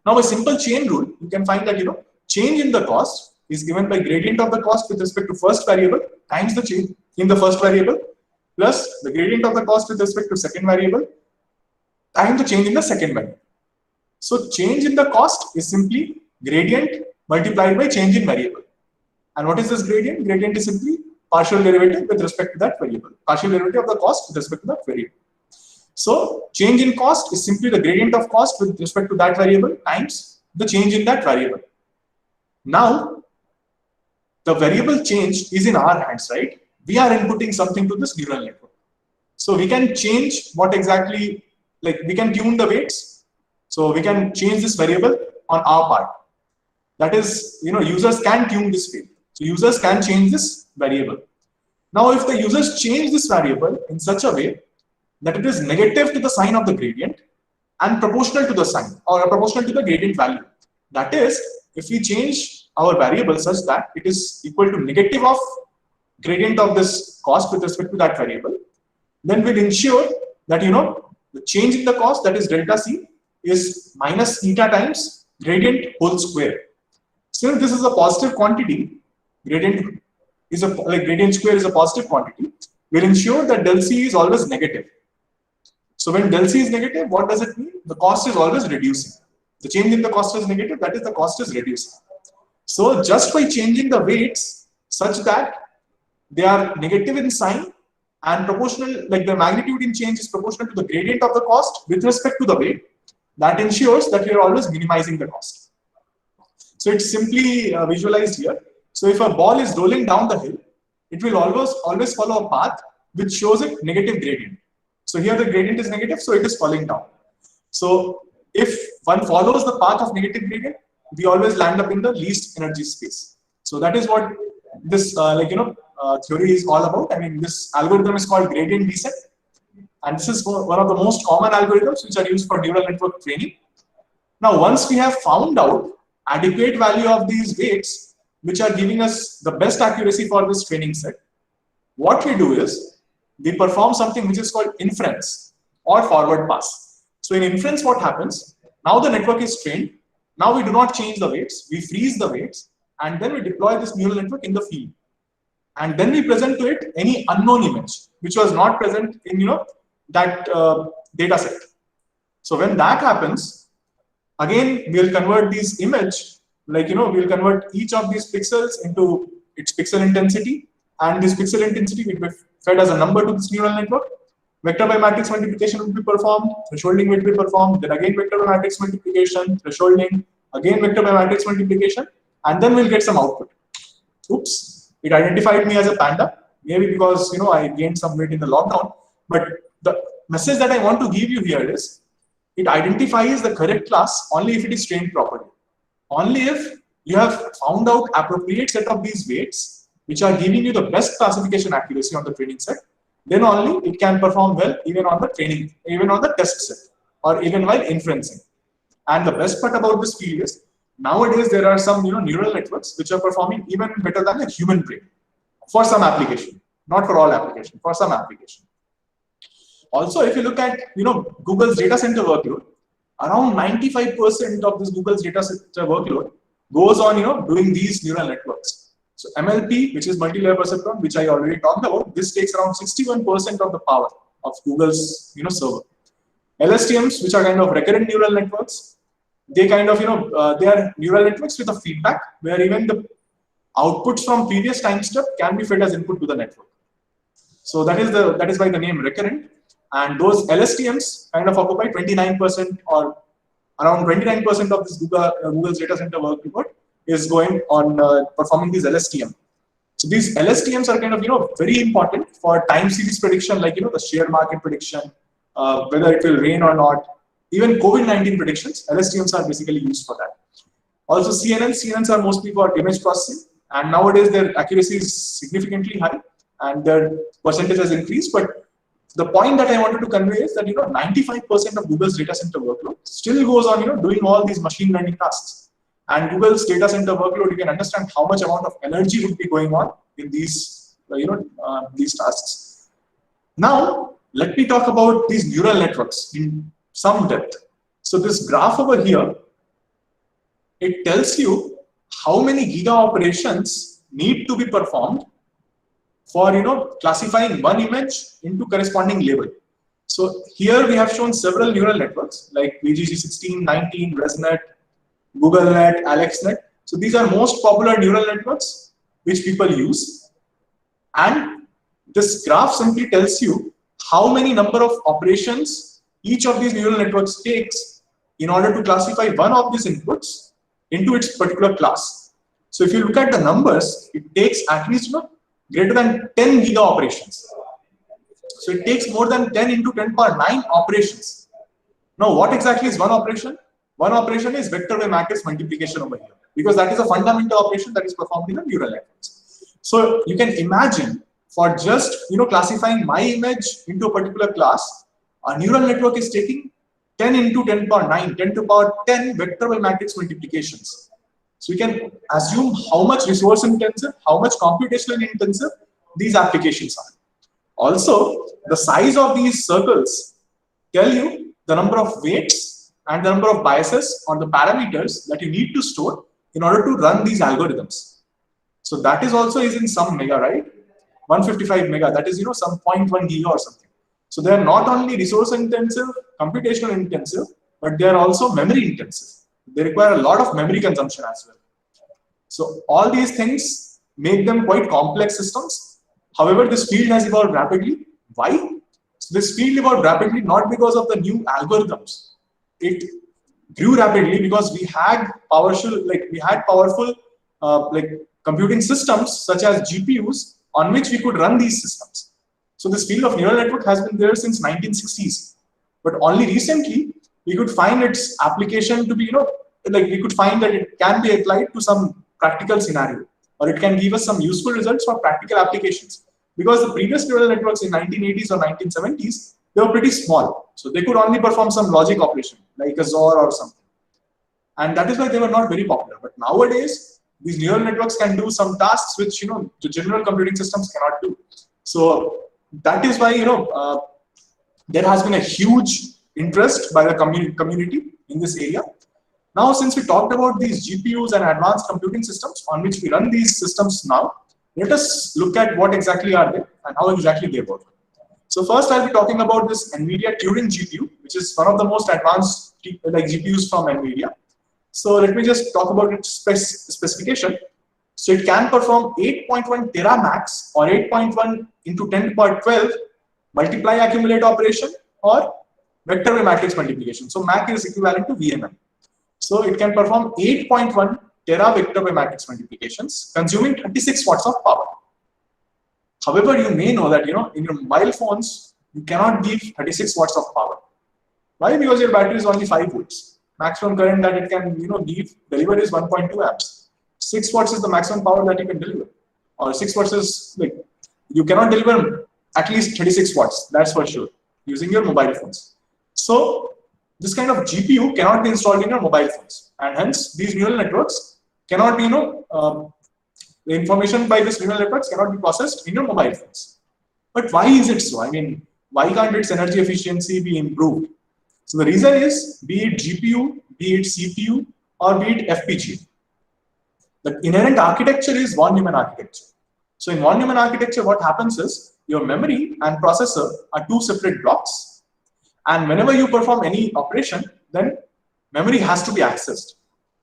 Now a simple chain rule, you can find that change in the cost is given by gradient of the cost with respect to first variable times the change in the first variable plus the gradient of the cost with respect to second variable times the change in the second variable. So change in the cost is simply gradient multiplied by change in variable. And what is this gradient? Gradient is simply partial derivative with respect to that variable. Partial derivative of the cost with respect to that variable. So change in cost is simply the gradient of cost with respect to that variable times the change in that variable. Now, the variable change is in our hands, right? We are inputting something to this neural network. So we can change what exactly, like we can tune the weights. So we can change this variable on our part. That is, users can tune this field. So users can change this variable. Now, if the users change this variable in such a way that it is negative to the sign of the gradient and proportional to the sign or proportional to the gradient value. That is, if we change our variable such that it is equal to negative of gradient of this cost with respect to that variable, then we'll ensure that, the change in the cost, that is delta C, is minus eta times gradient whole square. Since this is a positive quantity, gradient square is a positive quantity, will ensure that del C is always negative. So when del C is negative, what does it mean? The cost is always reducing. The change in the cost is negative, that is the cost is reducing. So just by changing the weights such that they are negative in sign and proportional, like the magnitude in change is proportional to the gradient of the cost with respect to the weight, that ensures that you are always minimizing the cost. So it's simply visualized here. So if a ball is rolling down the hill, it will always follow a path which shows it negative gradient. So here the gradient is negative, so it is falling down. So if one follows the path of negative gradient, we always land up in the least energy space. So that is what this theory is all about. I mean, this algorithm is called gradient descent, and this is one of the most common algorithms which are used for neural network training. Now, once we have found out adequate value of these weights, which are giving us the best accuracy for this training set, what we do is we perform something which is called inference or forward pass. So in inference, what happens? Now the network is trained. Now we do not change the weights. We freeze the weights, and then we deploy this neural network in the field. And then we present to it any unknown image, which was not present in that data set. So when that happens, again, we'll convert these image, we'll convert each of these pixels into its pixel intensity, and this pixel intensity will be fed as a number to this neural network. Vector by matrix multiplication will be performed, thresholding will be performed, then again vector by matrix multiplication, thresholding, again vector by matrix multiplication, and then we'll get some output. Oops, it identified me as a panda, maybe because I gained some weight in the lockdown. But the message that I want to give you here is, it identifies the correct class only if it is trained properly. Only if you have found out appropriate set of these weights, which are giving you the best classification accuracy on the training set, then only it can perform well even on the training, even on the test set, or even while inferencing. And the best part about this field is, nowadays there are some neural networks which are performing even better than a human brain for some application, not for all application, for some application. Also, if you look at Google's data center workload, around 95% of this Google's data center workload goes on doing these neural networks. So MLP, which is multi-layer perceptron, which I already talked about, this takes around 61% of the power of Google's server. LSTMs, which are kind of recurrent neural networks, they kind of they are neural networks with a feedback where even the outputs from previous time step can be fed as input to the network. So that is why the name recurrent. And those LSTMs kind of occupy 29% or around 29% of this Google's data center workload is going on performing these LSTM. So these LSTMs are kind of very important for time series prediction, like the share market prediction, whether it will rain or not. Even COVID-19 predictions, LSTMs are basically used for that. Also CNNs are mostly for image processing, and nowadays their accuracy is significantly high and their percentage has increased. But the point that I wanted to convey is that 95% of Google's data center workload still goes on doing all these machine learning tasks. And Google's data center workload, you can understand how much amount of energy would be going on in these these tasks. Now let me talk about these neural networks in some depth. So this graph over here, it tells you how many giga operations need to be performed for classifying one image into corresponding label. So here we have shown several neural networks like VGG16, 19, ResNet, GoogleNet, AlexNet. So these are most popular neural networks which people use. And this graph simply tells you how many number of operations each of these neural networks takes in order to classify one of these inputs into its particular class. So if you look at the numbers, it takes at least greater than 10 giga operations. So it takes more than 10 into 10 power 9 operations. Now what exactly is one operation? One operation is vector by matrix multiplication over here, because that is a fundamental operation that is performed in the neural networks. So you can imagine, for just classifying my image into a particular class, a neural network is taking 10 into 10 power 9, 10 to power 10 vector by matrix multiplications. So you can assume how much resource intensive, how much computationally intensive these applications are. Also, the size of these circles tell you the number of weights and the number of biases or the parameters that you need to store in order to run these algorithms. So that is also is in some mega, right? 155 mega, that is, some 0.1 giga or something. So they are not only resource intensive, computational intensive, but they are also memory intensive. They require a lot of memory consumption as well. So all these things make them quite complex systems. However, this field has evolved rapidly. Why? So this field evolved rapidly not because of the new algorithms. It grew rapidly because we had powerful computing systems such as GPUs on which we could run these systems. So this field of neural network has been there since 1960s, but only recently we could find its application to be, we could find that it can be applied to some practical scenario, or it can give us some useful results for practical applications. Because the previous neural networks in 1980s or 1970s, they were pretty small. So they could only perform some logic operation, like a XOR or something. And that is why they were not very popular. But nowadays, these neural networks can do some tasks which, the general computing systems cannot do. So that is why, there has been a huge interest by the community in this area. Now, since we talked about these GPUs and advanced computing systems on which we run these systems now, let us look at what exactly are they and how exactly they work. So first, I'll be talking about this NVIDIA Turing GPU, which is one of the most advanced GPUs from NVIDIA. So let me just talk about its specification. So it can perform 8.1 teramax or 8.1 into 10 to the power 12 multiply accumulate operation or vector by matrix multiplication. So MAC is equivalent to VMM. So it can perform 8.1 tera vector by matrix multiplications, consuming 36 watts of power. However, you may know that in your mobile phones you cannot give 36 watts of power. Why? Because your battery is only 5 volts. Maximum current that it can deliver is 1.2 amps. 6 watts is the maximum power that you can deliver, or 6 watts is you cannot deliver at least 36 watts. That's for sure using your mobile phones. So this kind of GPU cannot be installed in your mobile phones, and hence these neural networks cannot be, the information by these neural networks cannot be processed in your mobile phones. But why is it so? I mean, why can't its energy efficiency be improved? So the reason is, be it GPU, be it CPU, or be it FPGA. The inherent architecture is von Neumann architecture. So in von Neumann architecture, what happens is your memory and processor are two separate blocks. And whenever you perform any operation, then memory has to be accessed.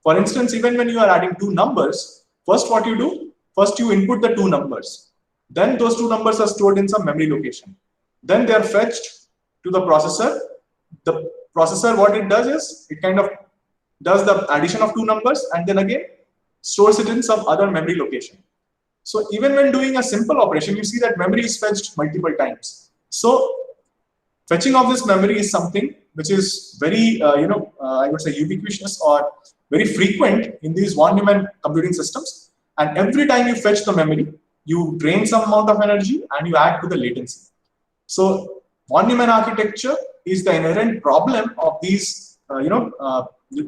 For instance, even when you are adding two numbers, first what you do, first you input the two numbers. Then those two numbers are stored in some memory location. Then they are fetched to the processor. The processor, what it does is, it kind of does the addition of two numbers and then again stores it in some other memory location. So even when doing a simple operation, you see that memory is fetched multiple times. So fetching of this memory is something which is very, I would say ubiquitous or very frequent in these von Neumann computing systems. And every time you fetch the memory, you drain some amount of energy and you add to the latency. So von Neumann architecture is the inherent problem of these,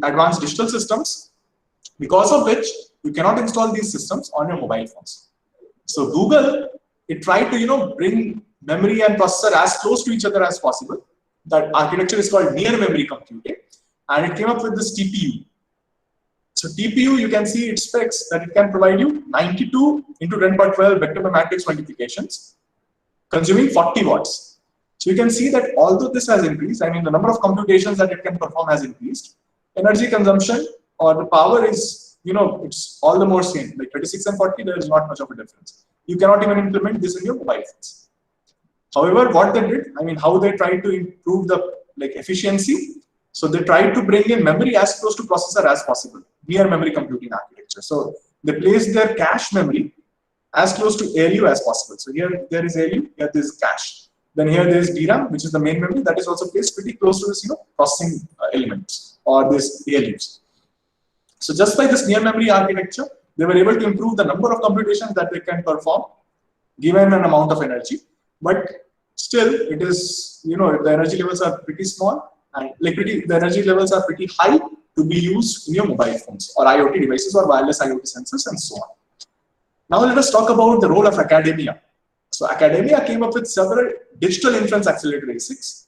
advanced digital systems, because of which you cannot install these systems on your mobile phones. So Google, it tried to, bring memory and processor as close to each other as possible. That architecture is called near memory computing, and it came up with this TPU. So TPU, you can see its specs that it can provide you 92 into 10 to the power 12 vector by matrix multiplications, consuming 40 watts. So you can see that although this has increased, I mean the number of computations that it can perform has increased, energy consumption or the power is, it's all the more same. Like 36 and 40, there is not much of a difference. You cannot even implement this in your mobile phones. However, what they did, I mean, how they tried to improve the efficiency. So they tried to bring in memory as close to processor as possible, near memory computing architecture. So they placed their cache memory as close to ALU as possible. So here there is ALU, here there is cache. Then here there is DRAM, which is the main memory, that is also placed pretty close to this, processing elements or this ALUs. So just by this near memory architecture, they were able to improve the number of computations that they can perform given an amount of energy. But still, it is, the energy levels are pretty small, and the energy levels are pretty high to be used in your mobile phones or IoT devices or wireless IoT sensors and so on. Now let us talk about the role of academia. So academia came up with several digital inference accelerator ASICs.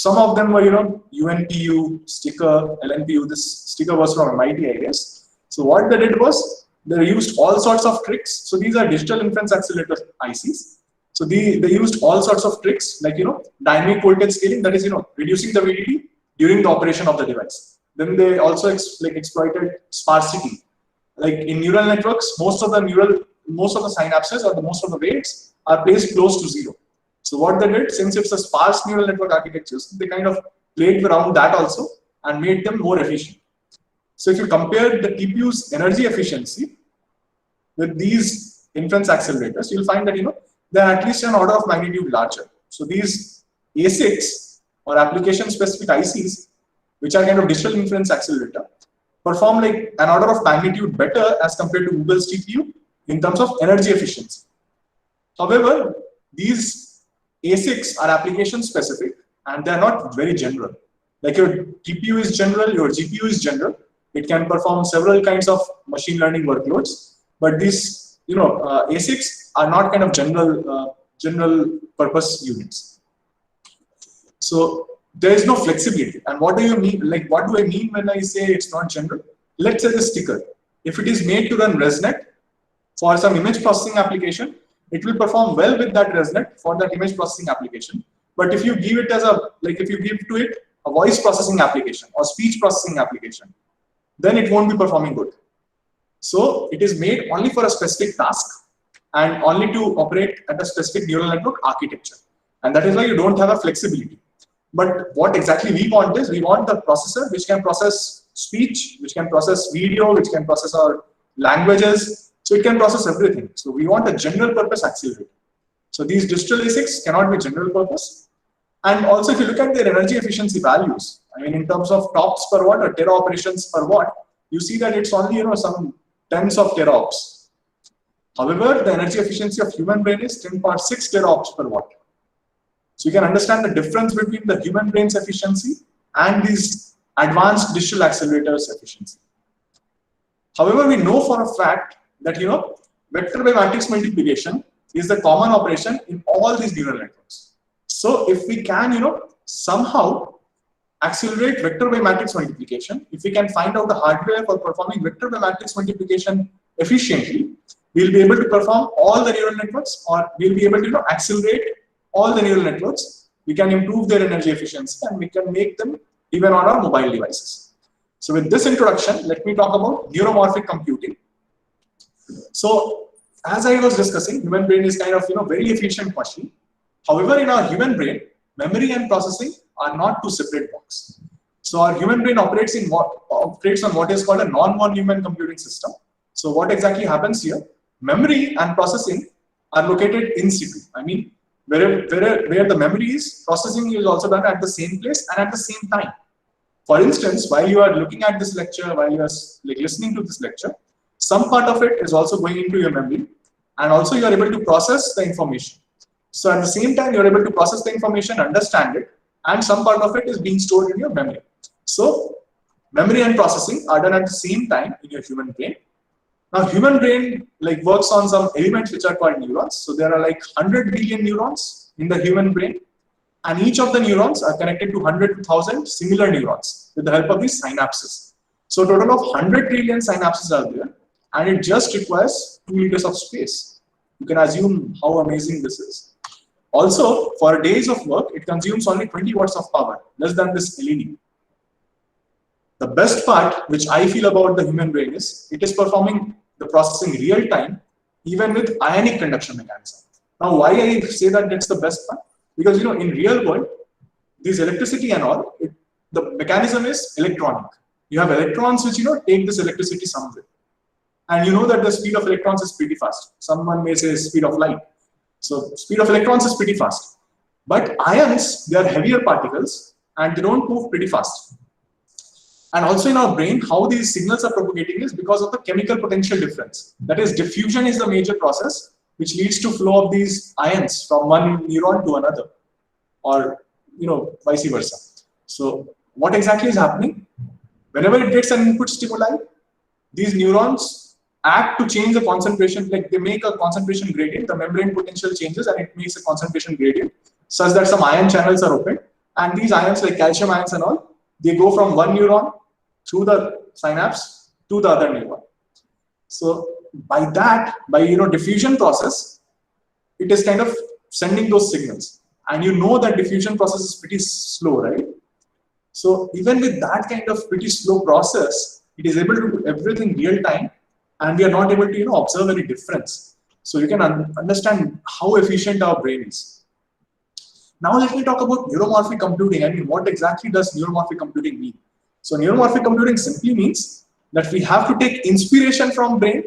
Some of them were, UNPU, sticker, LNPU. This sticker was from MIT, I guess. So what they did was they used all sorts of tricks. So these are digital inference accelerator ICs. So they used all sorts of tricks like, dynamic voltage scaling, that is, reducing the VDD during the operation of the device. Then they also exploited sparsity. Like in neural networks, most of the synapses or most of the weights are placed close to zero. So what they did, since it's a sparse neural network architectures, they kind of played around that also and made them more efficient. So if you compare the TPU's energy efficiency with these inference accelerators, you'll find that they're at least an order of magnitude larger. So these ASICs or application-specific ICs, which are kind of digital inference accelerator, perform like an order of magnitude better as compared to Google's TPU in terms of energy efficiency. However, these ASICs are application specific and they're not very general. Like your TPU is general, your GPU is general. It can perform several kinds of machine learning workloads, but these ASICs are not kind of general purpose units. So there is no flexibility. And what do you mean? Like, what do I mean when I say it's not general? Let's say the sticker. If it is made to run ResNet for some image processing application, it will perform well with that ResNet for that image processing application. But if you give it as if you give to it a voice processing application or speech processing application, then it won't be performing good. So it is made only for a specific task and only to operate at a specific neural network architecture. And that is why you don't have a flexibility. But what exactly we want is, we want the processor which can process speech, which can process video, which can process our languages. So it can process everything. So we want a general purpose accelerator. So these digital ASICs cannot be general purpose. And also if you look at their energy efficiency values, I mean in terms of TOPS per watt or tera operations per watt, you see that it's only some tens of teraops. However, the energy efficiency of human brain is 10.6 teraops per watt. So you can understand the difference between the human brain's efficiency and these advanced digital accelerators efficiency. However, we know for a fact that vector by matrix multiplication is the common operation in all these neural networks. So if we can somehow accelerate vector by matrix multiplication, if we can find out the hardware for performing vector by matrix multiplication efficiently, we'll be able to perform all the neural networks, or we'll be able to accelerate all the neural networks. We can improve their energy efficiency and we can make them even on our mobile devices. So with this introduction, let me talk about neuromorphic computing. So as I was discussing, human brain is kind of very efficient machine. However, in our human brain, memory and processing are not two separate blocks. So our human brain operates on what is called a non-von Neumann computing system. So what exactly happens here? Memory and processing are located in situ. I mean, where the memory is, processing is also done at the same place and at the same time. For instance, while you are looking at this lecture, while you are listening to this lecture, some part of it is also going into your memory, and also you are able to process the information. So at the same time, you are able to process the information, understand it, and some part of it is being stored in your memory. So memory and processing are done at the same time in your human brain. Now, human brain works on some elements which are called neurons. So there are 100 billion neurons in the human brain, and each of the neurons are connected to 100 to 1000 similar neurons with the help of these synapses. So a total of 100 trillion synapses are there, and it just requires 2 liters of space. You can assume how amazing this is. Also, for days of work, it consumes only 20 watts of power, less than this LED. The best part, which I feel about the human brain, is it is performing the processing real time, even with ionic conduction mechanism. Now, why I say that that's the best part? Because in real world, this electricity and all, the mechanism is electronic. You have electrons which take this electricity somewhere, and you know that the speed of electrons is pretty fast. Someone may say speed of light. So speed of electrons is pretty fast, but ions, they are heavier particles and they don't move pretty fast. And also in our brain, how these signals are propagating is because of the chemical potential difference. That is, diffusion is the major process which leads to flow of these ions from one neuron to another, or vice versa. So what exactly is happening? Whenever it gets an input stimuli, these neurons act to change the concentration, they make a concentration gradient, the membrane potential changes and it makes a concentration gradient such that some ion channels are opened, And these ions, like calcium ions and all, they go from one neuron through the synapse to the other neuron. So by that, by diffusion process, it is kind of sending those signals. And you know that diffusion process is pretty slow, right? So even with that kind of pretty slow process, it is able to do everything real time, and we are not able to observe any difference. So you can understand how efficient our brain is. Now let me talk about neuromorphic computing. I mean, what exactly does neuromorphic computing mean? So neuromorphic computing simply means that we have to take inspiration from brain,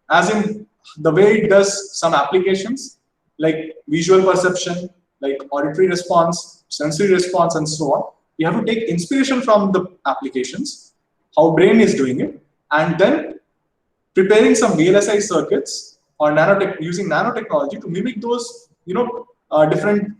as in the way it does some applications like visual perception, like auditory response, sensory response, and so on. We have to take inspiration from the applications, how brain is doing it, and then preparing some VLSI circuits or using nanotechnology to mimic those different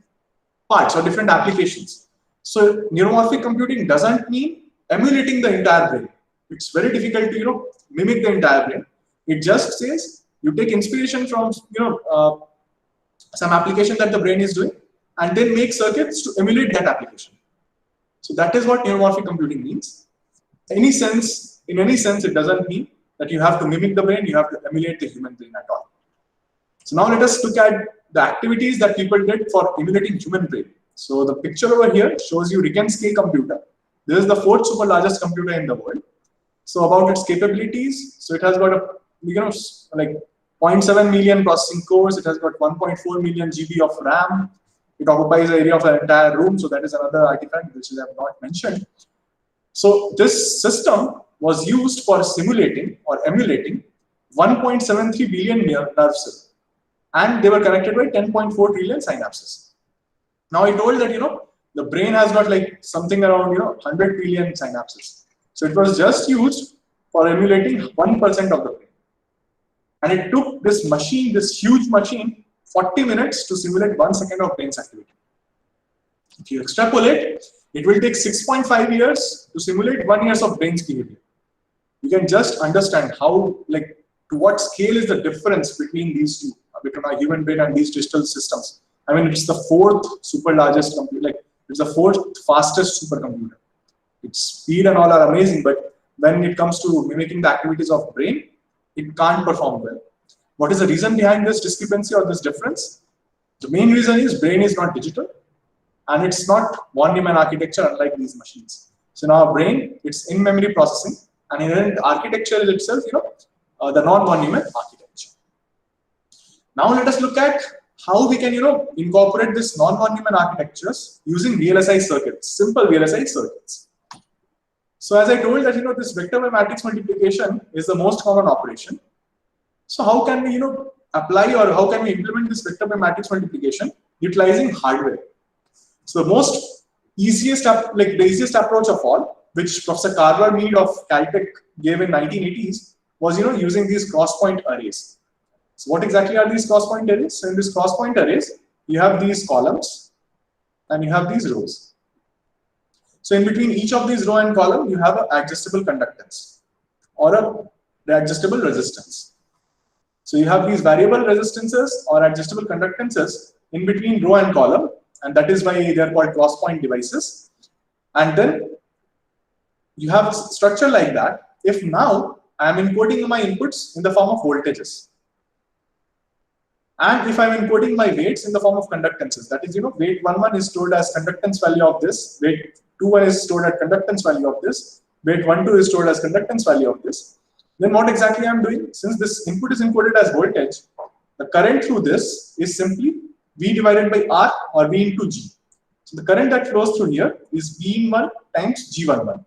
parts or different applications. So neuromorphic computing doesn't mean emulating the entire brain. It's very difficult to mimic the entire brain. It just says you take inspiration from some application that the brain is doing, and then make circuits to emulate that application. So that is what neuromorphic computing means. In any sense, it doesn't mean that you have to mimic the brain, you have to emulate the human brain at all. So now let us look at the activities that people did for emulating human brain. So the picture over here shows you Rickens-K computer. This is the 4th super largest computer in the world. So about its capabilities, so it has got a like 0.7 million processing cores. It has got 1.4 million GB of RAM. It occupies the area of an entire room. So that is another artifact which I have not mentioned. So this system was used for simulating or emulating 1.73 billion nerve cells, and they were connected by 10.4 trillion synapses. Now I told that the brain has got like something around 100 trillion synapses. So it was just used for emulating 1% of the brain, and it took this machine, this huge machine, 40 minutes to simulate 1 second of brain's activity. If you extrapolate, it will take 6.5 years to simulate 1 year of brain's behavior. You can just understand how, like, to what scale is the difference between these two, between our human brain and these digital systems. I mean, it's the 4th super largest computer, like it's the 4th fastest supercomputer. Its speed and all are amazing, but when it comes to mimicking the activities of brain, it can't perform well. What is the reason behind this discrepancy or this difference? The main reason is brain is not digital, and it's not one Neumann architecture unlike these machines. So in our brain, it's in-memory processing, and inherent architecture is itself, the non-one Neumann architecture. Now let us look at how we can, incorporate this non-one Neumann architectures using VLSI circuits, simple VLSI circuits. So as I told that, this vector by matrix multiplication is the most common operation. So how can we, apply, or how can we implement this vector by matrix multiplication utilizing hardware? So the easiest approach of all, which Professor Carver-Mead of Caltech gave in 1980s, was using these cross-point arrays. So what exactly are these cross-point arrays? So in these cross-point arrays, you have these columns and you have these rows. So in between each of these row and column, you have an adjustable conductance or a adjustable resistance. So you have these variable resistances or adjustable conductances in between row and column, and that is why they are called cross-point devices. And then you have a structure like that. If now I am encoding my inputs in the form of voltages, and if I am encoding my weights in the form of conductances, that is, weight 11 is stored as conductance value of this, weight 21 is stored as conductance value of this, weight 12 is stored as conductance value of this, then what exactly I am doing? Since this input is encoded as voltage, the current through this is simply V divided by R or V into G. So the current that flows through here is V11 times G11.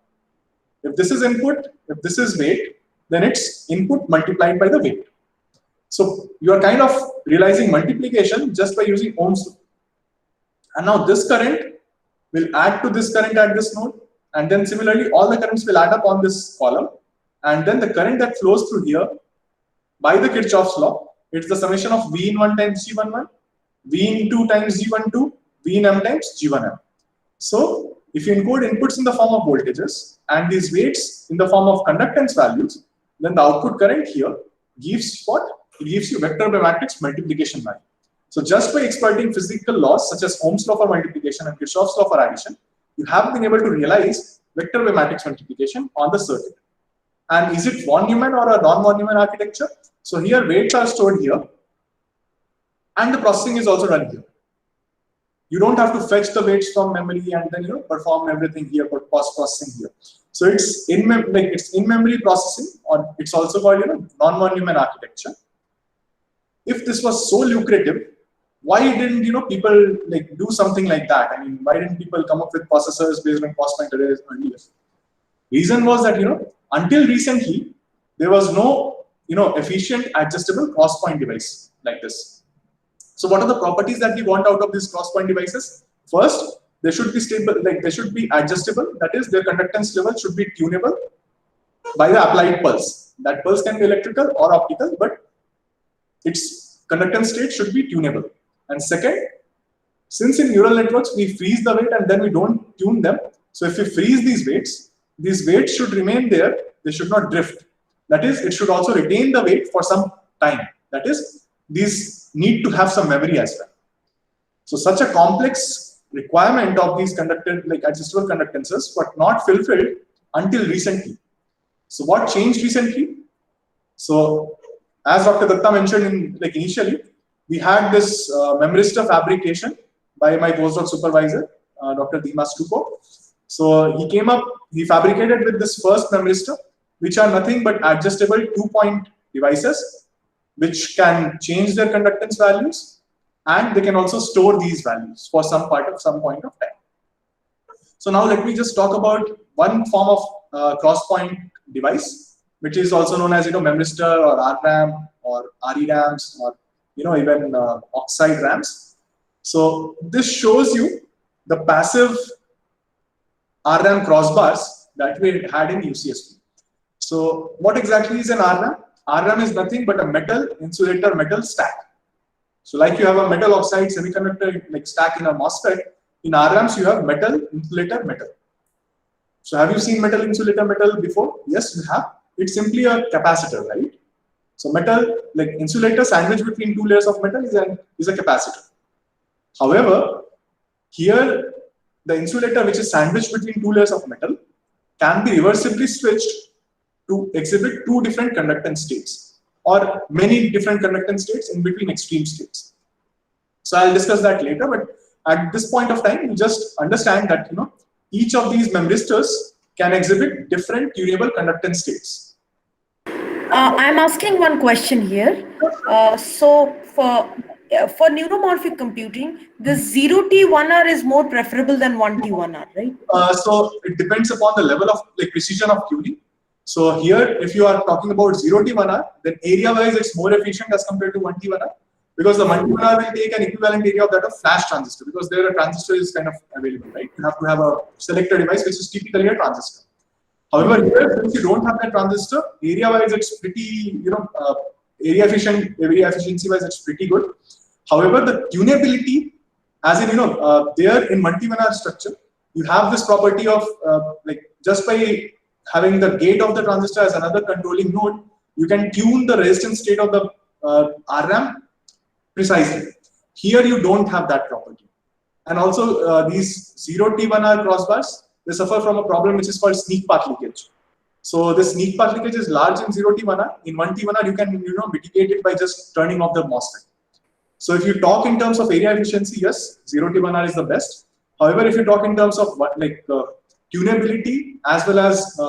If this is input, if this is weight, then it's input multiplied by the weight. So you are kind of realizing multiplication just by using Ohm's law. And now this current will add to this current at this node, and then similarly all the currents will add up on this column, and then the current that flows through here by the Kirchhoff's law, it's the summation of V in 1 times G11, V in 2 times G12, V in M times G1M. So if you encode inputs in the form of voltages and these weights in the form of conductance values, then the output current here gives what? It gives you vector by matrix multiplication value. So just by exploiting physical laws such as Ohm's law for multiplication and Kirchhoff's law for addition, you have been able to realize vector by matrix multiplication on the circuit. And is it von Neumann or a non-von Neumann architecture? So here weights are stored here, and the processing is also done here. You don't have to fetch the weights from memory and then perform everything here for post processing here. So it's in memory processing, or it's also called non-von Neumann architecture. If this was so lucrative, why didn't people do something like that? I mean, why didn't people come up with processors based on cross point arrays earlier? Reason was that until recently there was no efficient adjustable cross point device like this. So what are the properties that we want out of these cross point devices? First, they should be stable, they should be adjustable. That is, their conductance level should be tunable by the applied pulse. That pulse can be electrical or optical, but its conductance state should be tunable. And second, since in neural networks we freeze the weight and then we don't tune them, so if we freeze these weights should remain there. They should not drift. That is, it should also retain the weight for some time. That is, these need to have some memory as well. So such a complex requirement of these adjustable conductances were not fulfilled until recently. So what changed recently? So as Dr. Datta mentioned initially, we had this Memristor fabrication by my postdoc supervisor, Dr. Dimas Tupo. So he fabricated with this first Memristor, which are nothing but adjustable 2-point devices, which can change their conductance values, and they can also store these values for some point of time. So now let me just talk about one form of cross-point device, which is also known as Memristor or RRAM or RERAMs or even oxide RAMs. So this shows you the passive RRAM crossbars that we had in UCSP. So what exactly is an RRAM? RRAM is nothing but a metal insulator metal stack. So like you have a metal oxide semiconductor stack in a MOSFET, in RRAMs you have metal insulator metal. So have you seen metal insulator metal before? Yes, you have. It's simply a capacitor, right? So metal, insulator sandwiched between two layers of metal is a capacitor. However, here the insulator which is sandwiched between two layers of metal can be reversibly switched to exhibit two different conductance states or many different conductance states in between extreme states. So I'll discuss that later, but at this point of time, you just understand that each of these memristors can exhibit different tunable conductance states. I'm asking one question here. So for neuromorphic computing, the 0T 1R is more preferable than 1T 1R, right? So it depends upon the level of precision of tuning. So here, if you are talking about 0T 1R, then area-wise it's more efficient as compared to 1T 1R, because the 1T 1R will take an equivalent area of that of flash transistor, because there a transistor is kind of available, right? You have to have a selector device which is typically a transistor. However, here, since you don't have that transistor, area-wise it's pretty, area efficiency-wise it's pretty good. However, the tunability, as in there in 1T 1R structure, you have this property of just by having the gate of the transistor as another controlling node, you can tune the resistance state of the RRAM precisely. Here you don't have that property. And also these 0T 1R crossbars, they suffer from a problem which is called sneak path leakage. So this sneak path leakage is large in 0T 1R. In 1T 1R, you can mitigate it by just turning off the MOSFET. So if you talk in terms of area efficiency, yes, 0T 1R is the best. However, if you talk in terms of tunability as well as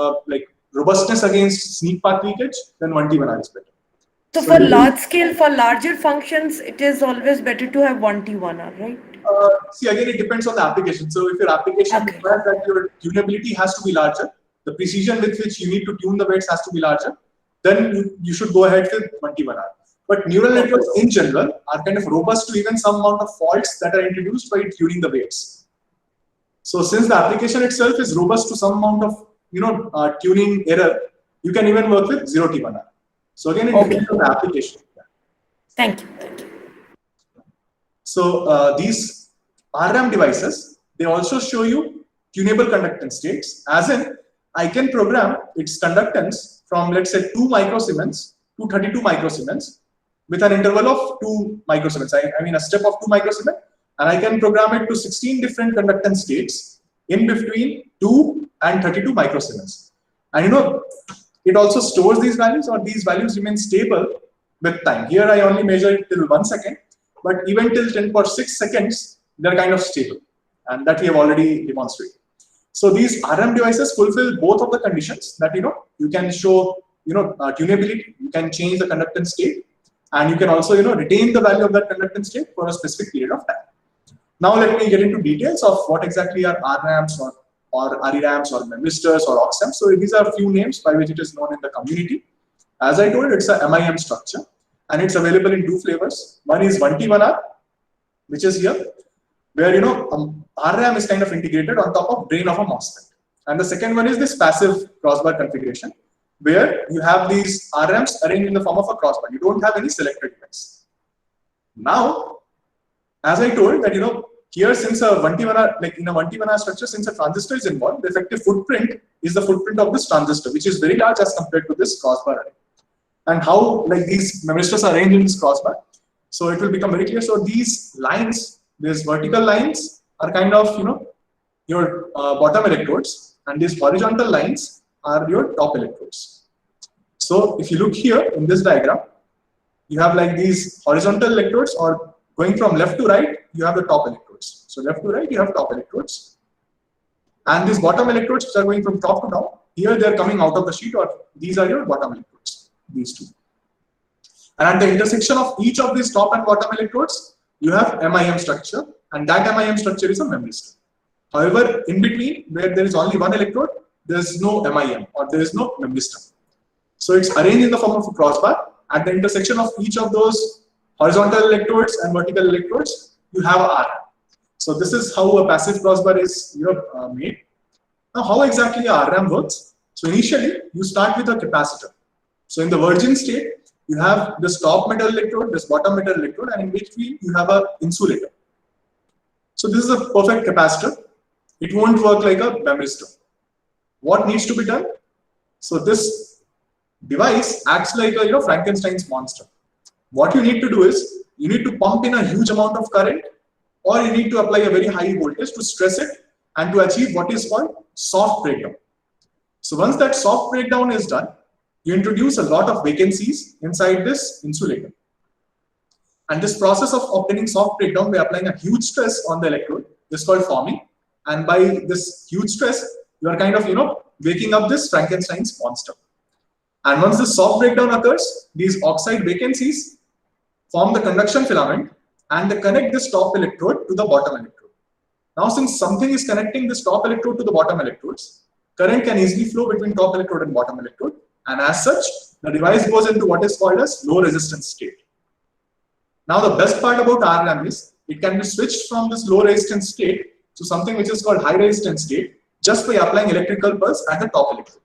robustness against sneak path leakage, then 1T 1R is better. So for large scale, for larger functions, it is always better to have 1T 1R, right? See, again, it depends on the application. So if your application requires that your tunability has to be larger, the precision with which you need to tune the weights has to be larger, then you should go ahead with 1T 1R. But neural networks in general are kind of robust to even some amount of faults that are introduced by tuning the weights. So since the application itself is robust to some amount of tuning error, you can even work with 0T 1R. So again, it depends on the application. Thank you. Thank you. So these RRAM devices, they also show you tunable conductance states, as in I can program its conductance from, let's say, 2 microsiemens to 32 microsiemens with an interval of 2 microsiemens. I mean a step of 2 microsiemens, and I can program it to 16 different conductance states in between 2 and 32 microsieverns. And it also stores these values, or these values remain stable with time. Here I only measure it till 1 second, but even till 10^6 seconds, they're kind of stable. And that we have already demonstrated. So these RM devices fulfill both of the conditions that you can show tunability, you can change the conductance state, and you can also retain the value of that conductance state for a specific period of time. Now let me get into details of what exactly are RRAMs or RERAMs or Memristors or OXAMs. So these are a few names by which it is known in the community. As I told, it's a MIM structure, and it's available in 2 flavors. One is 1T1R, which is here, where RRAM is kind of integrated on top of drain of a MOSFET. And the second one is this passive crossbar configuration, where you have these RRAMs arranged in the form of a crossbar. You don't have any selector device. Now, as I told that here, since a 1T1R, like in a 1T1R structure, since a transistor is involved, the effective footprint is the footprint of this transistor, which is very large as compared to this crossbar array. And how these memristors are arranged in this crossbar. So it will become very clear. So these lines, these vertical lines are kind of your bottom electrodes, and these horizontal lines are your top electrodes. So if you look here in this diagram, you have these horizontal electrodes, or going from left to right, you have the top electrodes. So left to right, you have top electrodes. And these bottom electrodes, which are going from top to down, here they are coming out of the sheet, or these are your bottom electrodes, these two. And at the intersection of each of these top and bottom electrodes, you have MIM structure, and that MIM structure is a memristor. However, in between, where there is only one electrode, there is no MIM, or there is no memristor. So it's arranged in the form of a crossbar. At the intersection of each of those horizontal electrodes and vertical electrodes, you have a RM. So this is how a passive crossbar is made. Now, how exactly a RM works? So initially, you start with a capacitor. So in the virgin state, you have this top metal electrode, this bottom metal electrode, and in between you have an insulator. So this is a perfect capacitor. It won't work like a memristor. What needs to be done? So this device acts like a Frankenstein's monster. What you need to do is you need to pump in a huge amount of current, or you need to apply a very high voltage to stress it and to achieve what is called soft breakdown. So once that soft breakdown is done, you introduce a lot of vacancies inside this insulator. And this process of obtaining soft breakdown by applying a huge stress on the electrode is called forming. And by this huge stress, you are kind of, waking up this Frankenstein's monster. And once the soft breakdown occurs, these oxide vacancies form the conduction filament, and they connect this top electrode to the bottom electrode. Now, since something is connecting this top electrode to the bottom electrodes, current can easily flow between top electrode and bottom electrode. And as such, the device goes into what is called as low resistance state. Now, the best part about RRAM is it can be switched from this low resistance state to something which is called high resistance state just by applying electrical pulse at the top electrode.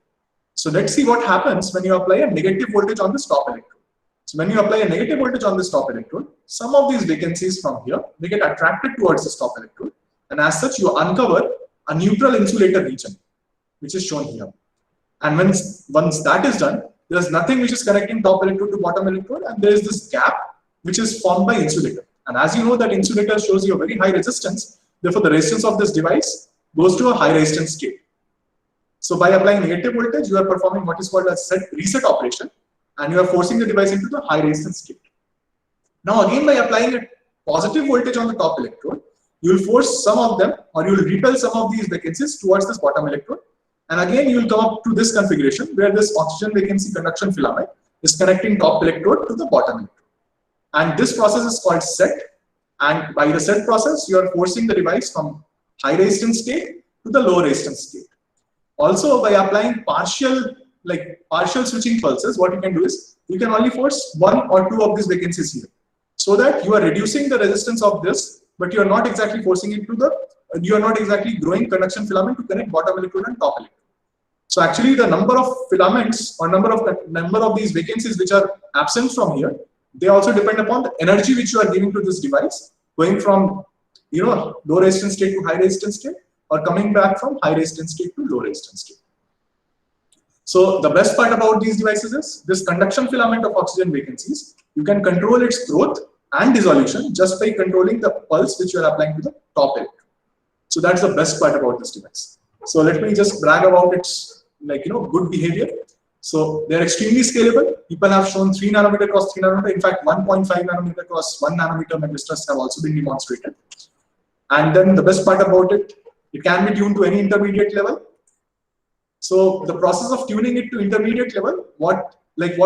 So let's see what happens when you apply a negative voltage on this top electrode. So when you apply a negative voltage on this top electrode, some of these vacancies from here, they get attracted towards this top electrode. And as such, you uncover a neutral insulator region, which is shown here. And once that is done, there's nothing which is connecting top electrode to bottom electrode, and there is this gap which is formed by insulator. And as you know, that insulator shows you a very high resistance. Therefore, the resistance of this device goes to a high resistance state. So by applying negative voltage, you are performing what is called a reset operation, and you are forcing the device into the high resistance state. Now again, by applying a positive voltage on the top electrode, you will force some of them, or you will repel some of these vacancies towards this bottom electrode. And again, you will come up to this configuration where this oxygen vacancy conduction filament is connecting top electrode to the bottom electrode. And this process is called set. And by the set process, you are forcing the device from high resistance state to the low resistance state. Also, by applying partial switching pulses, what you can do is you can only force one or two of these vacancies here, so that you are reducing the resistance of this, but you are not exactly forcing it to the, you are not exactly growing conduction filament to connect bottom electrode and top electrode. So actually, the number of filaments or number of these vacancies which are absent from here, they also depend upon the energy which you are giving to this device, going from low resistance state to high resistance state, or coming back from high resistance state to low resistance state. So the best part about these devices is this conduction filament of oxygen vacancies, you can control its growth and dissolution just by controlling the pulse which you are applying to the top electrode. So that's the best part about this device. So let me just brag about its good behavior. So they're extremely scalable. People have shown 3 nanometer cross 3 nanometer. In fact, 1.5 nanometer cross 1 nanometer Memristors have also been demonstrated. And then the best part about it, it can be tuned to any intermediate level. So the process of tuning it to intermediate level, what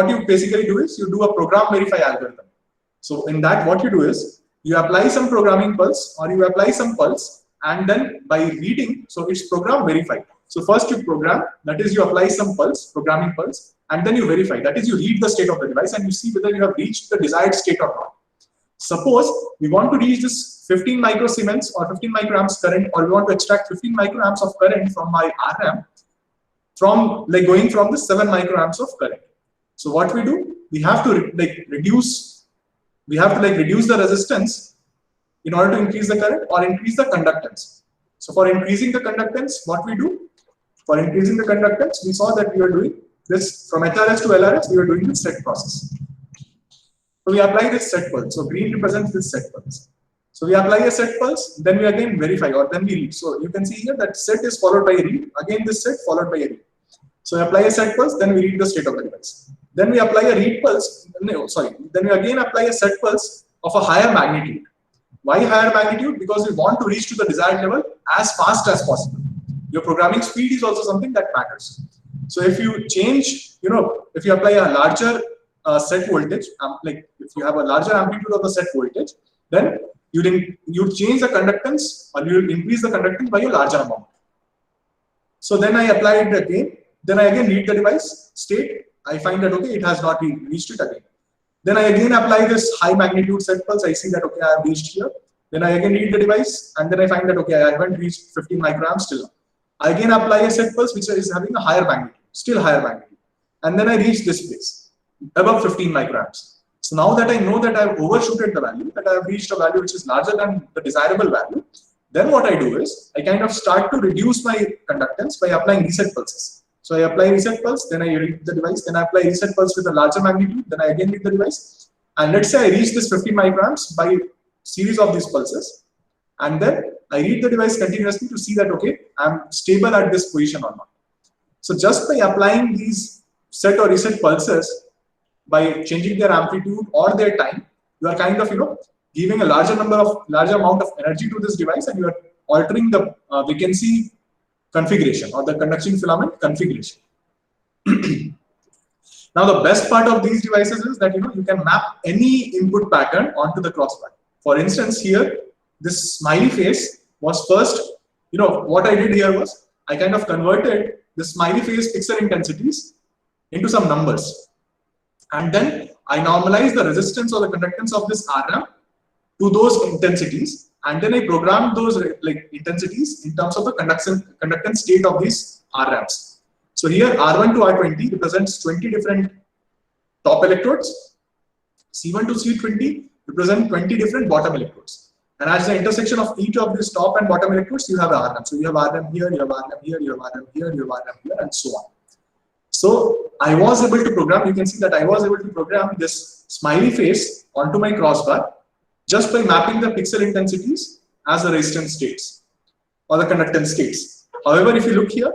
you basically do is you do a program verify algorithm. So in that, what you do is you apply some programming pulse or you apply some pulse, and then by reading, so it's program verified. So first you program, that is you apply some pulse, programming pulse, and then you verify, that is you read the state of the device and you see whether you have reached the desired state or not. Suppose we want to reach this 15 microsiemens or 15 microamps current, or we want to extract 15 microamps of current from my RAM, from going from the 7 microamps of current. So what we do, we have to reduce the resistance in order to increase the current or increase the conductance. So for increasing the conductance, what we do? For increasing the conductance, we saw that we were doing this from HRS to LRS, we were doing the set process. So we apply this set pulse. So green represents this set pulse. So we apply a set pulse, then we again verify, or then we read. So you can see here that set is followed by a read. Again this set followed by a read. So we apply a set pulse, then we read the state of the device. Then we apply a read pulse. Then we again apply a set pulse of a higher magnitude. Why higher magnitude? Because we want to reach to the desired level as fast as possible. Your programming speed is also something that matters. So if you change, if you apply a larger set voltage, if you have a larger amplitude of the set voltage, then you change the conductance or you increase the conductance by a larger amount. So then I apply it again. Then I again read the device state. I find that okay, it has not reached it again. Then I again apply this high magnitude set pulse. I see that okay, I have reached here. Then I again read the device, and then I find that okay, I haven't reached 15 microamps still. I again apply a set pulse which is having a higher magnitude, still higher magnitude, and then I reach this place above 15 microamps. So now that I know that I have overshooted the value, that I have reached a value which is larger than the desirable value, then what I do is I kind of start to reduce my conductance by applying reset pulses. So I apply reset pulse, then I read the device, then I apply reset pulse with a larger magnitude, then I again read the device. And let's say I reach this 15 microamps by series of these pulses. And then I read the device continuously to see that, okay, I'm stable at this position or not. So just by applying these set or reset pulses, by changing their amplitude or their time, you are kind of, giving a larger amount of energy to this device, and you are altering the vacancy configuration or the conduction filament configuration. Now the best part of these devices is that you can map any input pattern onto the crossbar. For instance, here this smiley face was first, what I did here was I kind of converted the smiley face pixel intensities into some numbers, and then I normalized the resistance or the conductance of this RAM to those intensities, and then I programmed those intensities in terms of the conductance state of these RAMs. So here R1 to R20 represents 20 different top electrodes. C1 to C20 represent 20 different bottom electrodes. And at the intersection of each of these top and bottom electrodes, you have RAM. So you have RAM here, you have RAM here, you have RAM here, you have RAM here, and so on. So I was able to program, you can see that I was able to program this smiley face onto my crossbar just by mapping the pixel intensities as the resistance states or the conductance states. However, if you look here,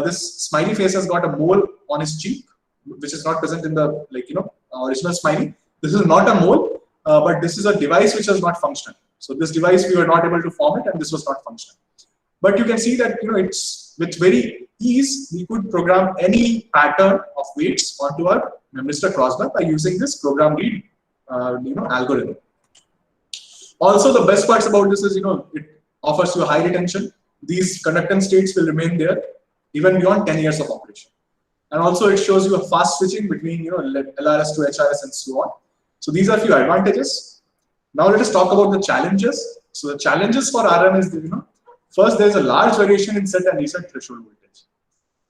this smiley face has got a mole on his cheek, which is not present in the original smiley. This is not a mole, but this is a device which was not functional. So this device we were not able to form it, and this was not functional. But you can see that it's with very ease we could program any pattern of weights onto our Memristor crossbar by using this program read algorithm. Also, the best parts about this is it offers you a high retention. These conductance states will remain there even beyond 10 years of operation. And also it shows you a fast switching between LRS to HRS and so on. So these are a few advantages. Now let us talk about the challenges. So the challenges for RM is first, there is a large variation in set and reset threshold voltage.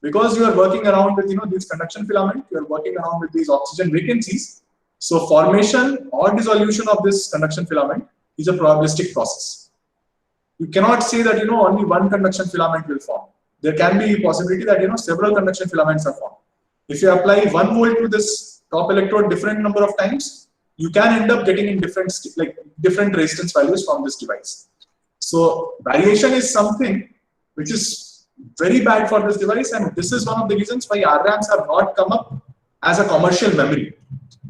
Because you are working around with these conduction filament, you are working around with these oxygen vacancies. So formation or dissolution of this conduction filament is a probabilistic process. You cannot say that only one conduction filament will form. There can be a possibility that several conduction filaments are formed. If you apply 1 volt to this top electrode different number of times, you can end up getting in different resistance values from this device. So variation is something which is very bad for this device, and this is one of the reasons why RRAMs have not come up as a commercial memory.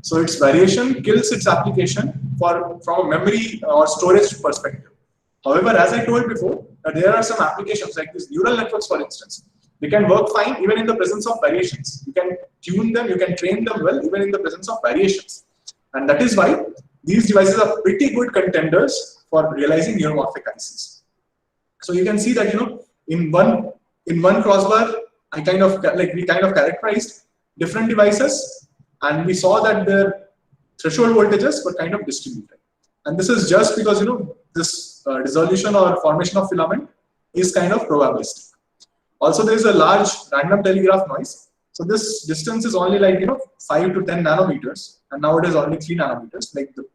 So its variation kills its application from a memory or storage perspective. However, as I told before, there are some applications like these neural networks, for instance. They can work fine even in the presence of variations. You can tune them, you can train them well even in the presence of variations. And that is why these devices are pretty good contenders for realizing neuromorphic ICs. So you can see that, you know, in one crossbar, we kind of characterized different devices, and we saw that their threshold voltages were kind of distributed. And this is just because, you know, this dissolution or formation of filament is kind of probabilistic. Also, there is a large random telegraph noise. So this distance is only like, you know, 5 to 10 nanometers, and nowadays only 3 nanometers, like the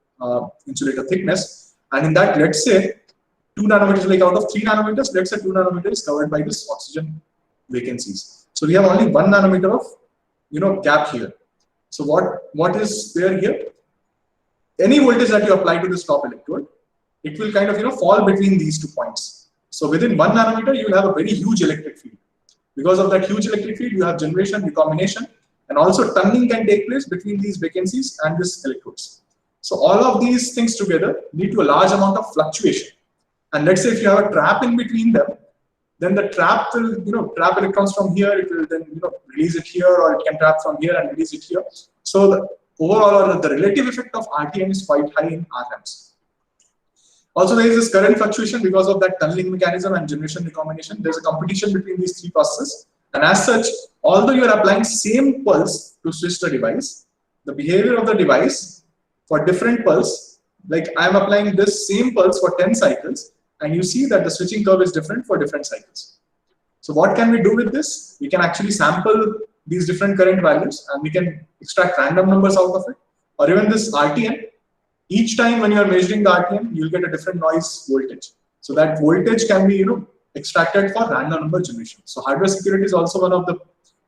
insulator thickness. And in that, let's say 2 nanometers, like out of 3 nanometers, let's say 2 nanometers is covered by this oxygen vacancies. So we have only 1 nanometer of, you know, gap here. So what is there here? Any voltage that you apply to this top electrode, it will kind of, you know, fall between these 2 points. So within 1 nanometer, you will have a very huge electric field. Because of that huge electric field, you have generation, recombination, and also tunneling can take place between these vacancies and these electrodes. So all of these things together lead to a large amount of fluctuation. And let's say if you have a trap in between them, then the trap will, you know, trap electrons from here, it will then, you know, release it here, or it can trap from here and release it here. So the overall, or the relative effect of RTM is quite high in RRAMs. Also, there is this current fluctuation because of that tunneling mechanism and generation recombination. There's a competition between these 3 processes. And as such, although you are applying same pulse to switch the device, the behavior of the device for different pulse, like I am applying this same pulse for 10 cycles, and you see that the switching curve is different for different cycles. So what can we do with this? We can actually sample these different current values, and we can extract random numbers out of it. Or even this RTM, each time when you are measuring the RTM, you'll get a different noise voltage. So that voltage can be, you know, extracted for random number generation. So hardware security is also one of the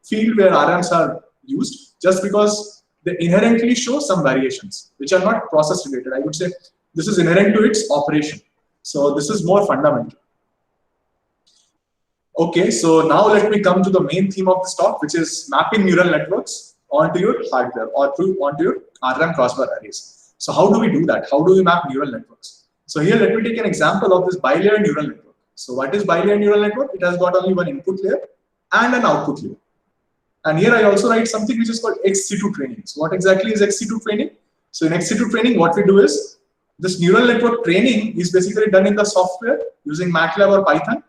field where RRAMs are used, just because they inherently show some variations, which are not process related. I would say this is inherent to its operation. So this is more fundamental. Okay, so now let me come to the main theme of this talk, which is mapping neural networks onto your hardware or onto your RRAM crossbar arrays. So how do we do that? How do we map neural networks? So here, let me take an example of this bilayer neural network. So what is bilayer neural network? It has got only one input layer and an output layer. And here I also write something which is called XC2 training. So what exactly is XC2 training? So in XC2 training, what we do is, this neural network training is basically done in the software using MATLAB or Python.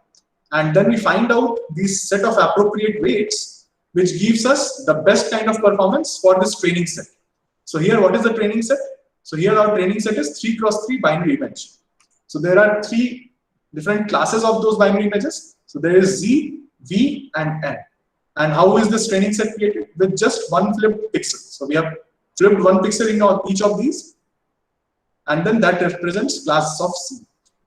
And then we find out these set of appropriate weights, which gives us the best kind of performance for this training set. So here, what is the training set? So here our training set is 3x3 binary image. So there are 3 different classes of those binary images. So there is Z, V, and N. And how is this training set created? With just one flipped pixel. So we have flipped one pixel in each of these, and then that represents class of C.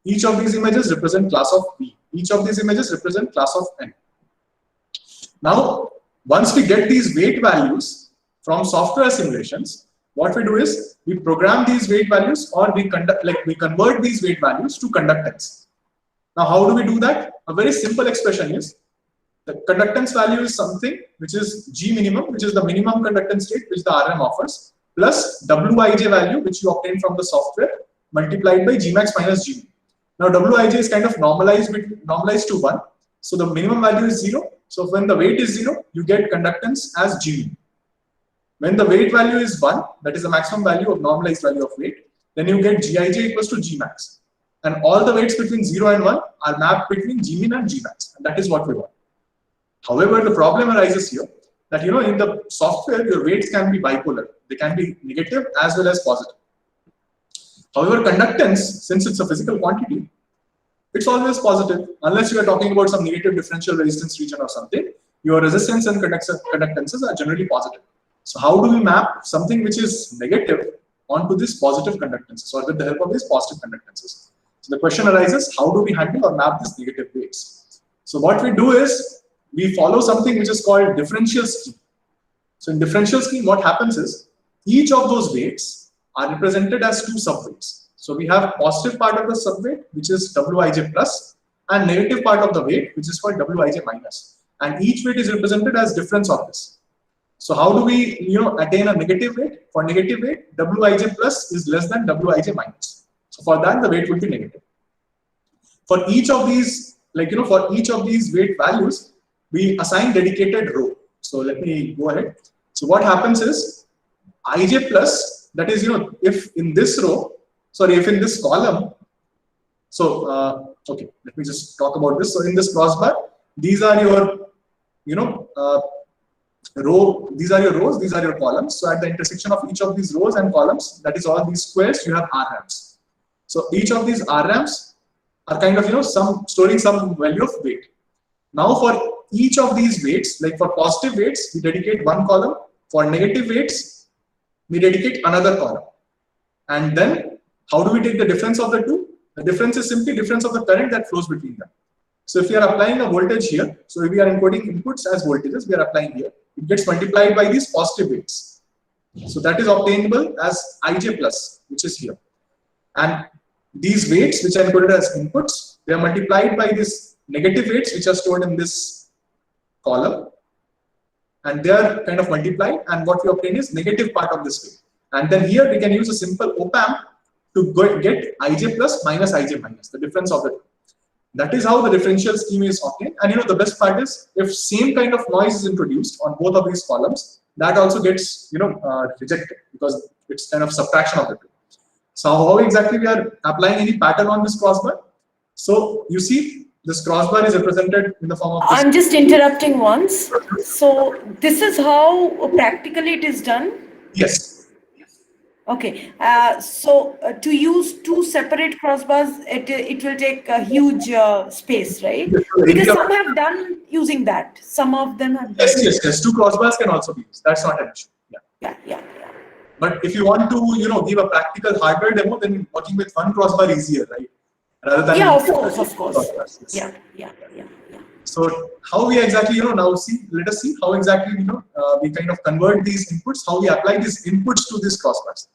Each of these images represent class of V. Each of these images represent class of N. Now, once we get these weight values from software simulations, what we do is we program these weight values, or we convert these weight values to conductance. Now, how do we do that? A very simple expression is, the conductance value is something which is G minimum, which is the minimum conductance rate which the RM offers, plus Wij value which you obtain from the software, multiplied by Gmax minus G. Now Wij is kind of normalized to 1. So the minimum value is 0. So when the weight is 0, you get conductance as G. When the weight value is 1, that is the maximum value of normalized value of weight, then you get Gij equals to Gmax. And all the weights between 0 and 1 are mapped between Gmin and Gmax. And that is what we want. However, the problem arises here that, you know, in the software, your weights can be bipolar. They can be negative as well as positive. However, conductance, since it's a physical quantity, it's always positive. Unless you are talking about some negative differential resistance region or something, your resistance and conductances are generally positive. So how do we map something which is negative onto this positive conductances, or with the help of these positive conductances? So the question arises, how do we handle or map these negative weights? So what we do is, we follow something which is called differential scheme. So in differential scheme, what happens is, each of those weights are represented as 2 subweights. So we have positive part of the subweight, which is Wij plus, and negative part of the weight, which is called Wij minus. And each weight is represented as difference of this. So how do we, attain a negative weight? For negative weight, Wij plus is less than Wij minus. So for that, the weight will be negative. For each of these, for each of these weight values, we assign dedicated row. So let me go ahead. So what happens is, Ij plus, that is, if in this row, if in this column, so, okay, let me just talk about this. So in this crossbar, these are your, these are your rows, these are your columns. So at the intersection of each of these rows and columns, that is all these squares, you have R-ramps. So each of these R-ramps are kind of, storing some value of weight. Now for each of these weights, like for positive weights, we dedicate one column. For negative weights, we dedicate another column. And then how do we take the difference of the two? The difference is simply difference of the current that flows between them. So if we are applying a voltage here, so if we are encoding inputs as voltages, we are applying here. It gets multiplied by these positive weights. So that is obtainable as Ij plus, which is here. And these weights, which are encoded as inputs, they are multiplied by these negative weights, which are stored in this column. And they are kind of multiplied. And what we obtain is negative part of this weight. And then here we can use a simple op-amp to get Ij plus minus Ij minus, the difference of the two. That is how the differential scheme is obtained. And the best part is, if same kind of noise is introduced on both of these columns, that also gets rejected because it's kind of subtraction of the two. So how exactly we are applying any pattern on this crossbar? So you see, this crossbar is represented in the form of. I'm just interrupting once. So this is how practically it is done? Yes. Okay, so to use two separate crossbars, it will take a huge space, right? Because some have done using that. Some of them have done. Yes. Two crossbars can also be used. That's not an issue. Yeah. But if you want to, give a practical hardware demo, then working with one crossbar is easier, right? Rather than of course. Yes. Yeah. So how we exactly, let us see how exactly, we kind of convert these inputs, how we apply these inputs to these crossbars.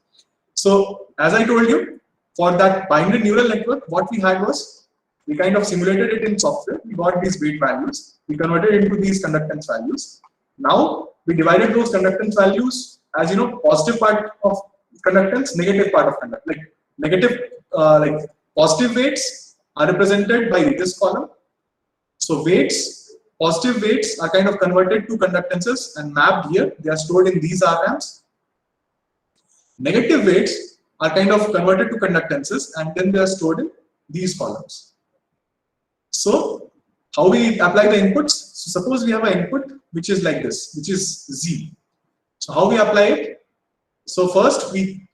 So as I told you, for that binded neural network, what we had was, we kind of simulated it in software. We got these weight values. We converted it into these conductance values. Now we divided those conductance values as, positive part of conductance, negative part of conductance. Like positive weights are represented by this column. So weights, positive weights are kind of converted to conductances and mapped here. They are stored in these R-ramps. Negative weights are kind of converted to conductances and then they are stored in these columns. So how we apply the inputs? So suppose we have an input which is like this, which is Z. So how we apply it? So first we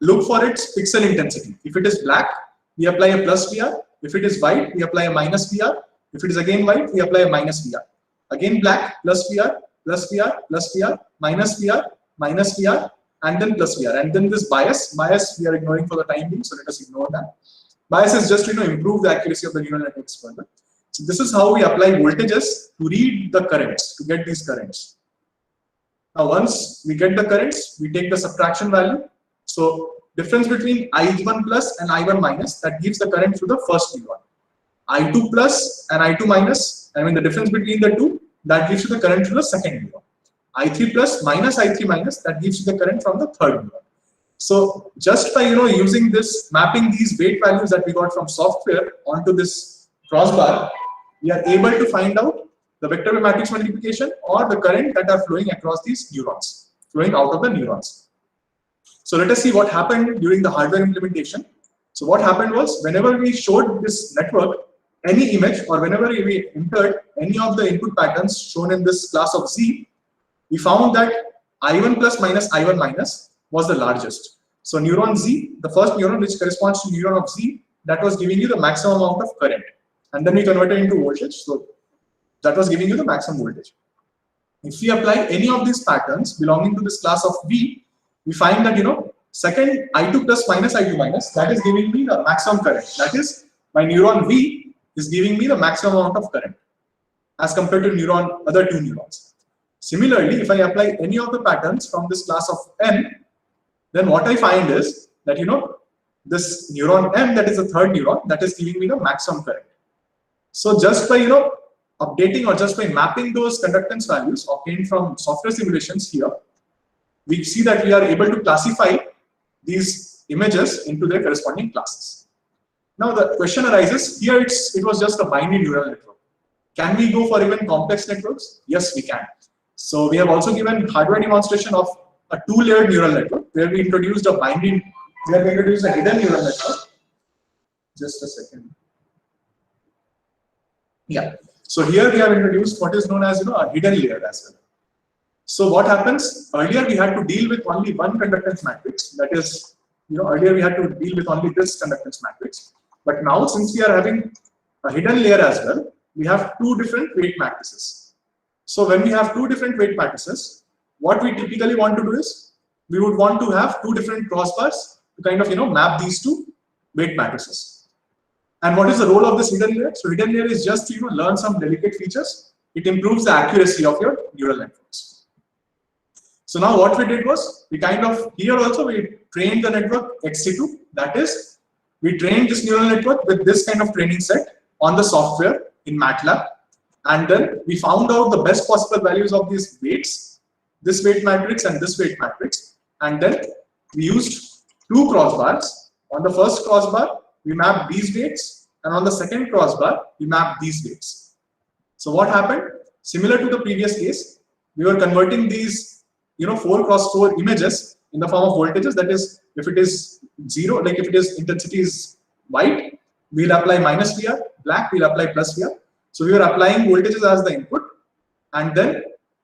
look for its pixel intensity. If it is black, we apply a plus VR. If it is white, we apply a minus VR. If it is again white, we apply a minus VR. Again black, plus VR, plus VR, plus VR, minus VR, minus VR, and then plus VR. And then this bias we are ignoring for the time being, so let us ignore that. Bias is just to improve the accuracy of the neural networks further. So this is how we apply voltages to read the currents, to get these currents. Now once we get the currents, we take the subtraction value. So difference between I1 plus and I1 minus, that gives the current through the first neuron. I2 plus and I2 minus, the difference between the two, that gives you the current through the second neuron. I3 plus minus I3 minus, that gives you the current from the third neuron. So just by using this, mapping these weight values that we got from software onto this crossbar, we are able to find out the vector by matrix multiplication or the current that are flowing across these neurons, flowing out of the neurons. So let us see what happened during the hardware implementation. So what happened was, whenever we showed this network any image or whenever we entered any of the input patterns shown in this class of Z, we found that I1 plus minus I1 minus was the largest. So neuron Z, the first neuron which corresponds to neuron of Z, that was giving you the maximum amount of current. And then we converted into voltage. So that was giving you the maximum voltage. If we apply any of these patterns belonging to this class of V, we find that, second I2 plus minus I2 minus, that is giving me the maximum current. That is, my neuron V is giving me the maximum amount of current as compared to other two neurons. Similarly, if I apply any of the patterns from this class of N, then what I find is that this neuron M, that is the third neuron, that is giving me the maximum current. So just by updating or just by mapping those conductance values obtained from software simulations here, we see that we are able to classify these images into their corresponding classes. Now the question arises, here it was just a binary neural network. Can we go for even complex networks? Yes, we can. So we have also given hardware demonstration of a two-layered neural network where we introduced a hidden neural network. Just a second. Yeah. So here we have introduced what is known as a hidden layer as well. So what happens? Earlier we had to deal with only one conductance matrix. That is, earlier we had to deal with only this conductance matrix. But now, since we are having a hidden layer as well, we have two different weight matrices. So when we have two different weight matrices, what we typically want to do is we would want to have two different crossbars to kind of map these two weight matrices. And what is the role of this hidden layer? So hidden layer is just to learn some delicate features. It improves the accuracy of your neural networks. So now what we did was we here also we trained the network XC2. That is, we trained this neural network with this kind of training set on the software in MATLAB, and then we found out the best possible values of these weights, this weight matrix and this weight matrix, and then we used two crossbars. On the first crossbar, we mapped these weights, and on the second crossbar, we mapped these weights. So what happened? Similar to the previous case, we were converting these 4x4 images in the form of voltages. That is, if it is 0, like if it is intensity is white, we'll apply minus VR, black, we'll apply plus VR. So we were applying voltages as the input, and then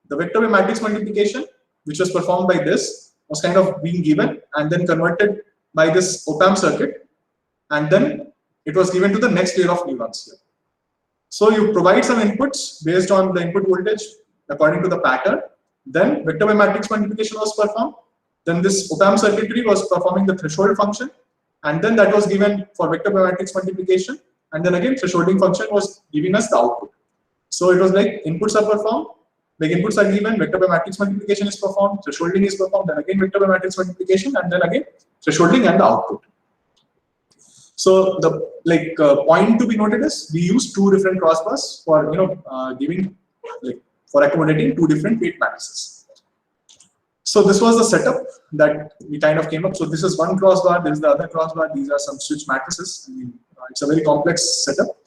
the vector by matrix multiplication, which was performed by this, was kind of being given and then converted by this op-amp circuit, and then it was given to the next layer of neurons here. So you provide some inputs based on the input voltage according to the pattern, then vector by matrix multiplication was performed, then this op-amp circuitry was performing the threshold function, and then that was given for vector by matrix multiplication, and then again thresholding function was giving us the output. So it was like inputs are performed, like inputs are given, vector by matrix multiplication is performed, thresholding is performed, then again vector by matrix multiplication, and then again thresholding and the output. So the point to be noted is we use two different crossbars for for accommodating two different weight matrices. So this was the setup that we kind of came up. So this is one crossbar, this is the other crossbar. These are some switch matrices. I mean, it's a very complex setup.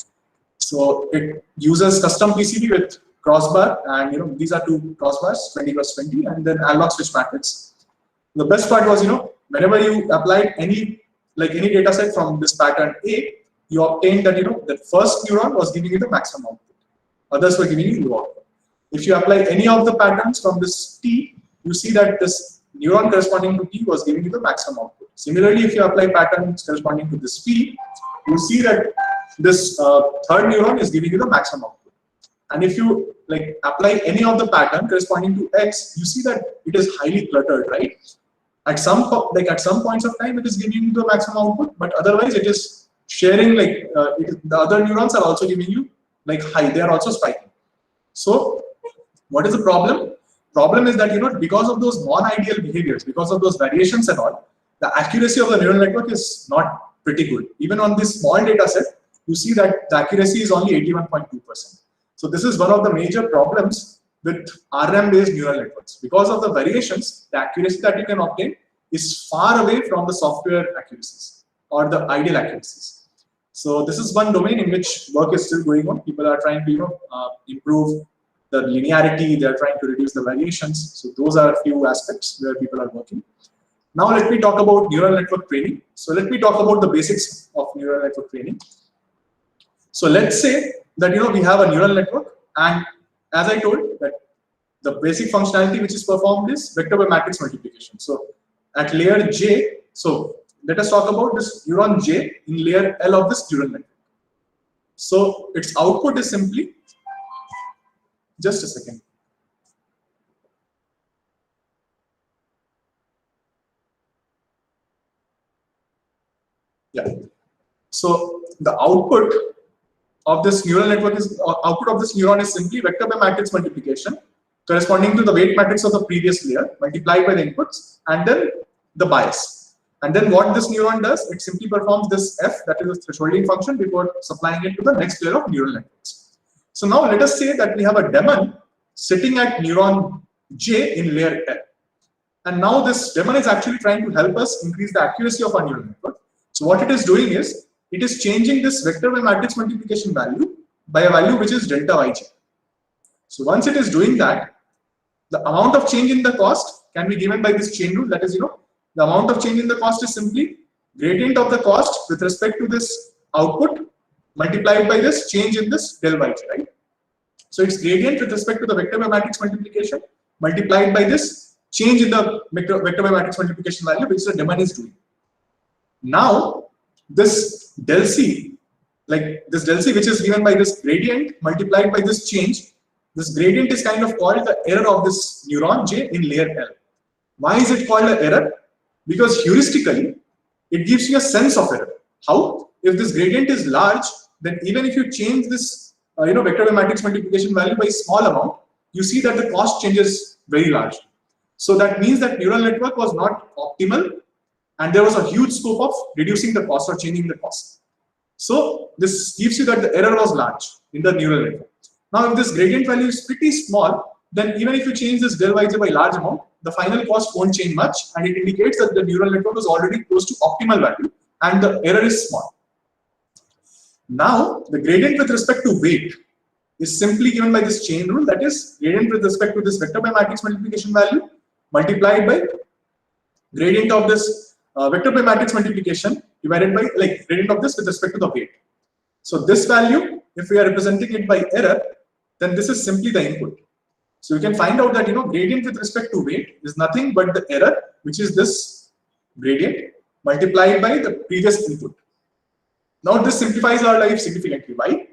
So it uses custom PCB with crossbar, and these are two crossbars, 20 plus 20, and then analog switch matrix. The best part was whenever you applied any data set from this pattern A, you obtained that the first neuron was giving you the maximum output. Others were giving you low output. If you apply any of the patterns from this T, you see that this neuron corresponding to T was giving you the maximum output. Similarly, if you apply patterns corresponding to this P, you see that this third neuron is giving you the maximum output. And if you apply any of the pattern corresponding to X, you see that it is highly cluttered, right? At some points of time, it is giving you the maximum output, but otherwise it is sharing the other neurons are also giving you high. They are also spiking. So what is the problem? Problem is that because of those non-ideal behaviors, because of those variations and all, the accuracy of the neural network is not pretty good. Even on this small data set, you see that the accuracy is only 81.2%. So this is one of the major problems with RM-based neural networks. Because of the variations, the accuracy that you can obtain is far away from the software accuracies or the ideal accuracies. So this is one domain in which work is still going on. People are trying to improve the linearity. They are trying to reduce the variations. So those are a few aspects where people are working. Now let me talk about neural network training. So let me talk about the basics of neural network training. So let's say that we have a neural network, and as I told that the basic functionality which is performed is vector by matrix multiplication. So at layer J, so let us talk about this neuron J in layer L of this neural network. So its output is simply, just a second. Yeah. So the output of this neural network is neuron is simply vector by matrix multiplication corresponding to the weight matrix of the previous layer multiplied by the inputs and then the bias. And then what this neuron does, it simply performs this F, that is the thresholding function, before supplying it to the next layer of neural networks. So now let us say that we have a daemon sitting at neuron J in layer L. And now this daemon is actually trying to help us increase the accuracy of our neural network. So what it is doing is, it is changing this vector by matrix multiplication value by a value which is delta Yj. So once it is doing that, the amount of change in the cost can be given by this chain rule. That is, the amount of change in the cost is simply gradient of the cost with respect to this output multiplied by this change in this del Yj, right? So it's gradient with respect to the vector by matrix multiplication multiplied by this change in the vector by matrix multiplication value which the daemon is doing. Now this del C, like this del C which is given by this gradient multiplied by this change, this gradient is kind of called the error of this neuron J in layer L. Why is it called an error? Because heuristically, it gives you a sense of error. How? If this gradient is large, then even if you change this vector by matrix multiplication value by a small amount, you see that the cost changes very large. So that means that neural network was not optimal, and there was a huge scope of reducing the cost or changing the cost. So this gives you that the error was large in the neural network. Now, if this gradient value is pretty small, then even if you change this del Yj by large amount, the final cost won't change much, and it indicates that the neural network is already close to optimal value and the error is small. Now, the gradient with respect to weight is simply given by this chain rule, that is, gradient with respect to this vector by matrix multiplication value multiplied by gradient of this vector by matrix multiplication divided by gradient of this with respect to the weight. So this value, if we are representing it by error, then this is simply the input. So you can find out that gradient with respect to weight is nothing but the error, which is this gradient multiplied by the previous input. Now this simplifies our life significantly. Why?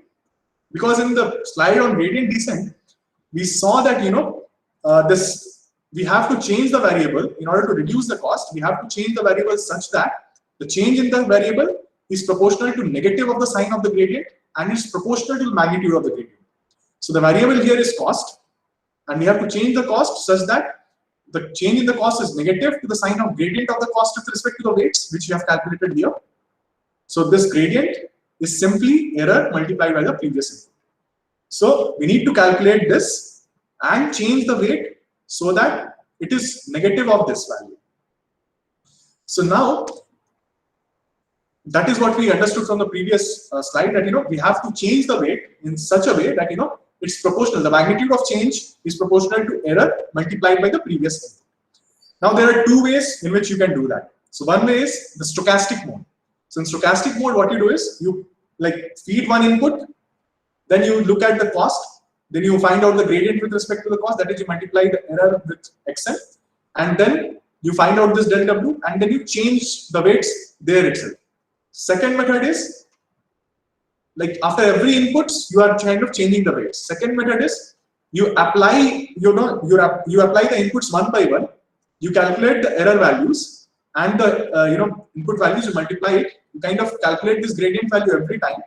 Because in the slide on gradient descent, we saw that we have to change the variable in order to reduce the cost. We have to change the variable such that the change in the variable is proportional to negative of the sign of the gradient and is proportional to the magnitude of the gradient. So the variable here is cost, and we have to change the cost such that the change in the cost is negative to the sign of gradient of the cost with respect to the weights, which we have calculated here. So this gradient is simply error multiplied by the previous input. So we need to calculate this and change the weight so that it is negative of this value. So now, that is what we understood from the previous slide, that we have to change the weight in such a way that it's proportional. The magnitude of change is proportional to error multiplied by the previous input. Now there are two ways in which you can do that. So one way is the stochastic mode. So in stochastic mode, what you do is you feed one input, then you look at the cost, then you find out the gradient with respect to the cost, that is you multiply the error with xn, and then you find out this del w, and then you change the weights there itself. Second method is after every inputs you are kind of changing the weights. Second method is you apply you apply the inputs one by one, you calculate the error values and the input values, you multiply it, you kind of calculate this gradient value every time,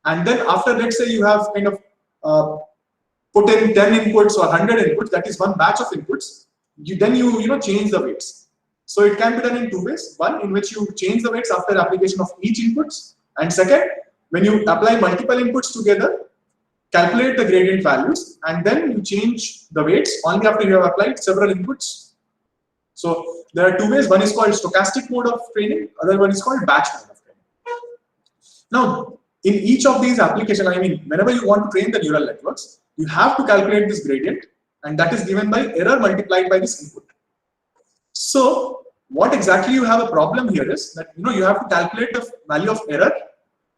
and then after, let's say you have kind of put in 10 inputs or 100 inputs, that is one batch of inputs, then you change the weights. So it can be done in two ways. One, in which you change the weights after application of each inputs, and second, when you apply multiple inputs together, calculate the gradient values, and then you change the weights only after you have applied several inputs. So there are two ways. One is called stochastic mode of training, other one is called batch mode of training. Now, in each of these applications, whenever you want to train the neural networks, you have to calculate this gradient, and that is given by error multiplied by this input. So what exactly you have a problem here is that you have to calculate the value of error,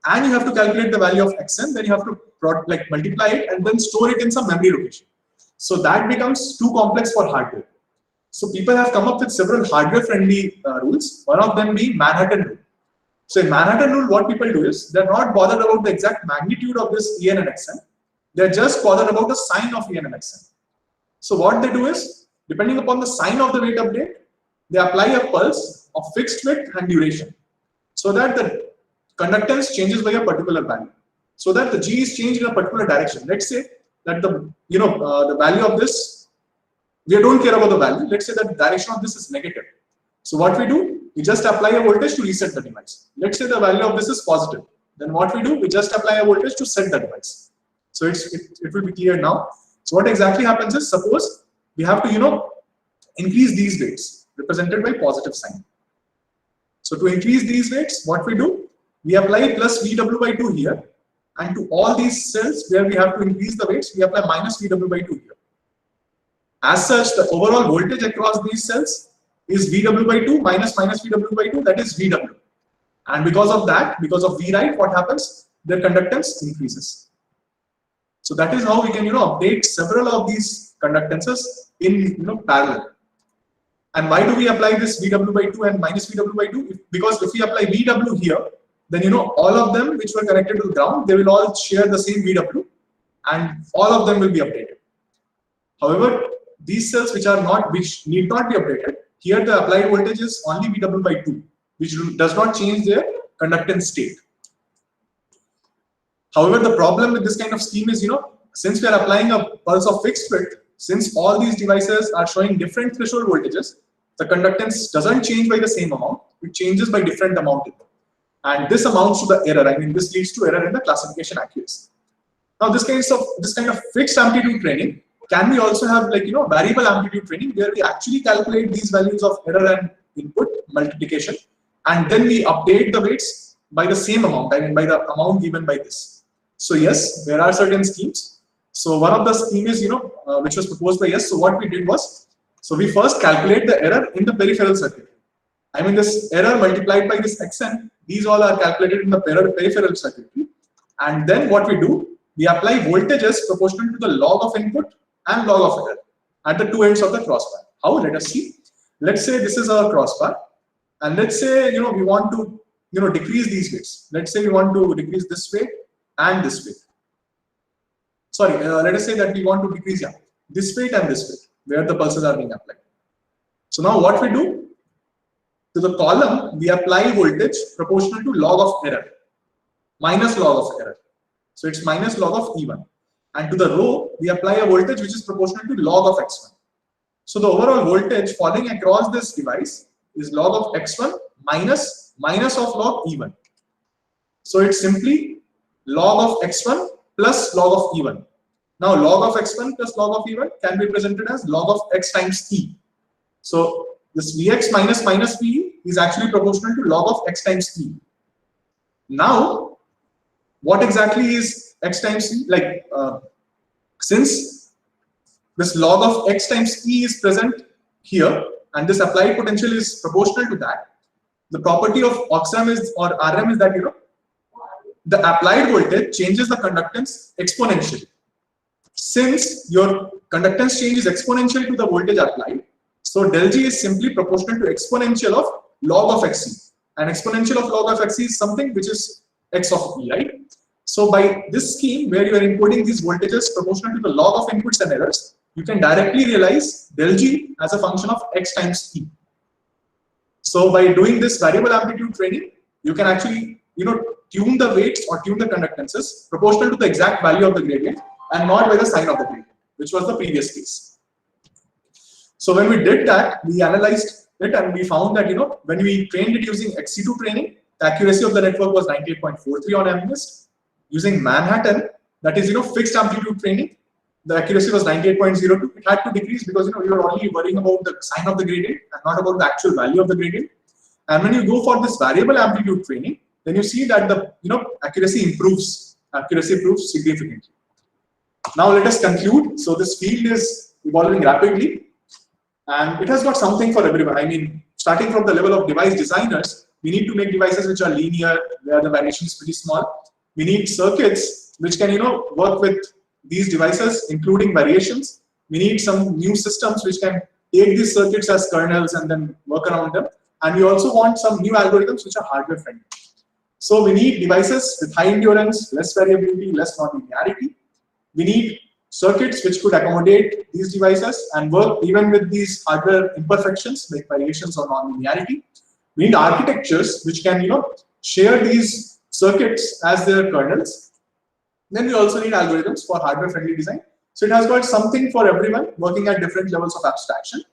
and you have to calculate the value of xn, then you have to multiply it and then store it in some memory location. So that becomes too complex for hardware. So people have come up with several hardware-friendly rules, one of them being Manhattan rule. So in Manhattan rule, what people do is they're not bothered about the exact magnitude of this en and xn, they're just bothered about the sign of en and xn. So what they do is, depending upon the sign of the weight update, they apply a pulse of fixed width and duration, so that the conductance changes by a particular value, so that the G is changed in a particular direction. Let's say that the value of this, we don't care about the value. Let's say that the direction of this is negative. So what we do, we just apply a voltage to reset the device. Let's say the value of this is positive. Then what we do, we just apply a voltage to set the device. So it will be clear now. So what exactly happens is, suppose we have to, increase these weights represented by positive sign. So to increase these weights, what we do, we apply plus VW/2 here, and to all these cells where we have to increase the weights, we apply minus VW/2 here. As such, the overall voltage across these cells is VW/2 minus VW/2, that is VW. And because of that, because of V right, what happens? Their conductance increases. So that is how we can update several of these conductances in parallel. And why do we apply this VW/2 and minus VW/2? Because if we apply VW here, then all of them which were connected to the ground, they will all share the same VW, and all of them will be updated. However, these cells which need not be updated, here the applied voltage is only VW/2, which does not change their conductance state. However, the problem with this kind of scheme is, since we are applying a pulse of fixed width, since all these devices are showing different threshold voltages, the conductance doesn't change by the same amount, it changes by different amount. And this amounts to the error. I mean, this leads to error in the classification accuracy. Now, this kind of fixed amplitude training, can we also have variable amplitude training, where we actually calculate these values of error and input multiplication, and then we update the weights by the same amount, I mean by the amount given by this. So yes, there are certain schemes. So one of the scheme is which was proposed by us. So what we did was, so we first calculate the error in the peripheral circuit. I mean, this error multiplied by this xn, these all are calculated in the peripheral circuitry. And then what we do, we apply voltages proportional to the log of input and log of error at the two ends of the crossbar. How? Let us see. Let's say this is our crossbar, and let's say we want to decrease these weights. Let's say we want to decrease this weight and this weight. Sorry, let us say that we want to decrease this weight and this weight, where the pulses are being applied. So now what we do, to the column we apply voltage proportional to log of error, minus log of error. So it's minus log of E1. And to the row we apply a voltage which is proportional to log of x1. So the overall voltage falling across this device is log of x1 minus of log E1. So it's simply log of x1 plus log of E1. Now log of x1 plus log of E1 can be presented as log of x times E. So this Vx minus Ve is actually proportional to log of x times E. Now, what exactly is x times E? Since this log of x times E is present here, and this applied potential is proportional to that, the property of Oxam is, or Rm is that the applied voltage changes the conductance exponentially. Since your conductance change is exponential to the voltage applied, so del G is simply proportional to exponential of log of Xc. And exponential of log of Xc is something which is x of E, right? So by this scheme, where you are inputting these voltages proportional to the log of inputs and errors, you can directly realize del G as a function of x times E. So by doing this variable amplitude training, you can actually tune the weights or tune the conductances proportional to the exact value of the gradient and not by the sign of the gradient, which was the previous case. So when we did that, we analyzed it and we found that when we trained it using XC2 training, the accuracy of the network was 98.43 on MNIST. Using Manhattan, that is fixed amplitude training, the accuracy was 98.02. It had to decrease because we were only worrying about the sign of the gradient and not about the actual value of the gradient. And when you go for this variable amplitude training, then you see that the accuracy improves. Accuracy improves significantly. Now let us conclude. So this field is evolving rapidly, and it has got something for everyone. I mean, starting from the level of device designers, we need to make devices which are linear, where the variation is pretty small. We need circuits which can work with these devices, including variations. We need some new systems which can take these circuits as kernels and then work around them. And we also want some new algorithms which are hardware friendly. So we need devices with high endurance, less variability, less nonlinearity. We need circuits which could accommodate these devices and work even with these hardware imperfections like variations or nonlinearity. We need architectures which can share these circuits as their kernels. Then we also need algorithms for hardware friendly design. So it has got something for everyone working at different levels of abstraction.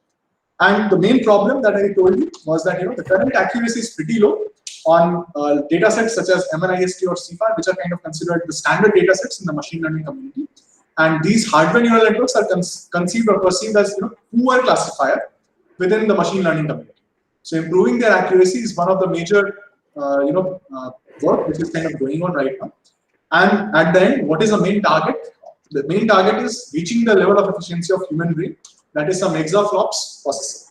And the main problem that I told you was that the current accuracy is pretty low on data sets such as MNIST or CFAR, which are kind of considered the standard data sets in the machine learning community. And these hardware neural networks are conceived or perceived as poor classifier within the machine learning community. So improving their accuracy is one of the major work which is kind of going on right now. And at the end, what is the main target? The main target is reaching the level of efficiency of human brain, that is some exaflops processing.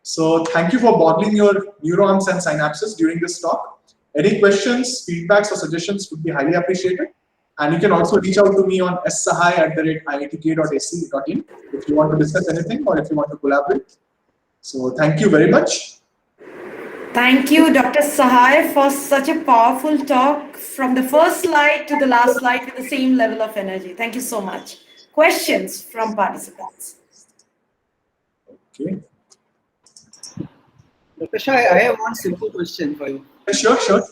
So thank you for boggling your neurons and synapses during this talk. Any questions, feedbacks, or suggestions would be highly appreciated. And you can also reach out to me on ssahay@iitk.ac.in if you want to discuss anything or if you want to collaborate. So thank you very much. Thank you, Dr. Sahai, for such a powerful talk from the first slide to the last slide with the same level of energy. Thank you so much. Questions from participants? Okay. Dr. Shah, I have one simple question for you. Sure.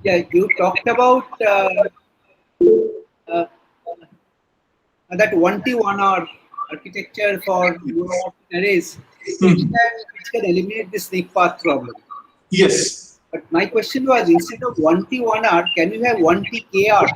Yeah, you talked about that 1T1R architecture for neuromorphic arrays, which can eliminate the snake path problem. Yes. But my question was, instead of 1T1R, can you have 1TKR?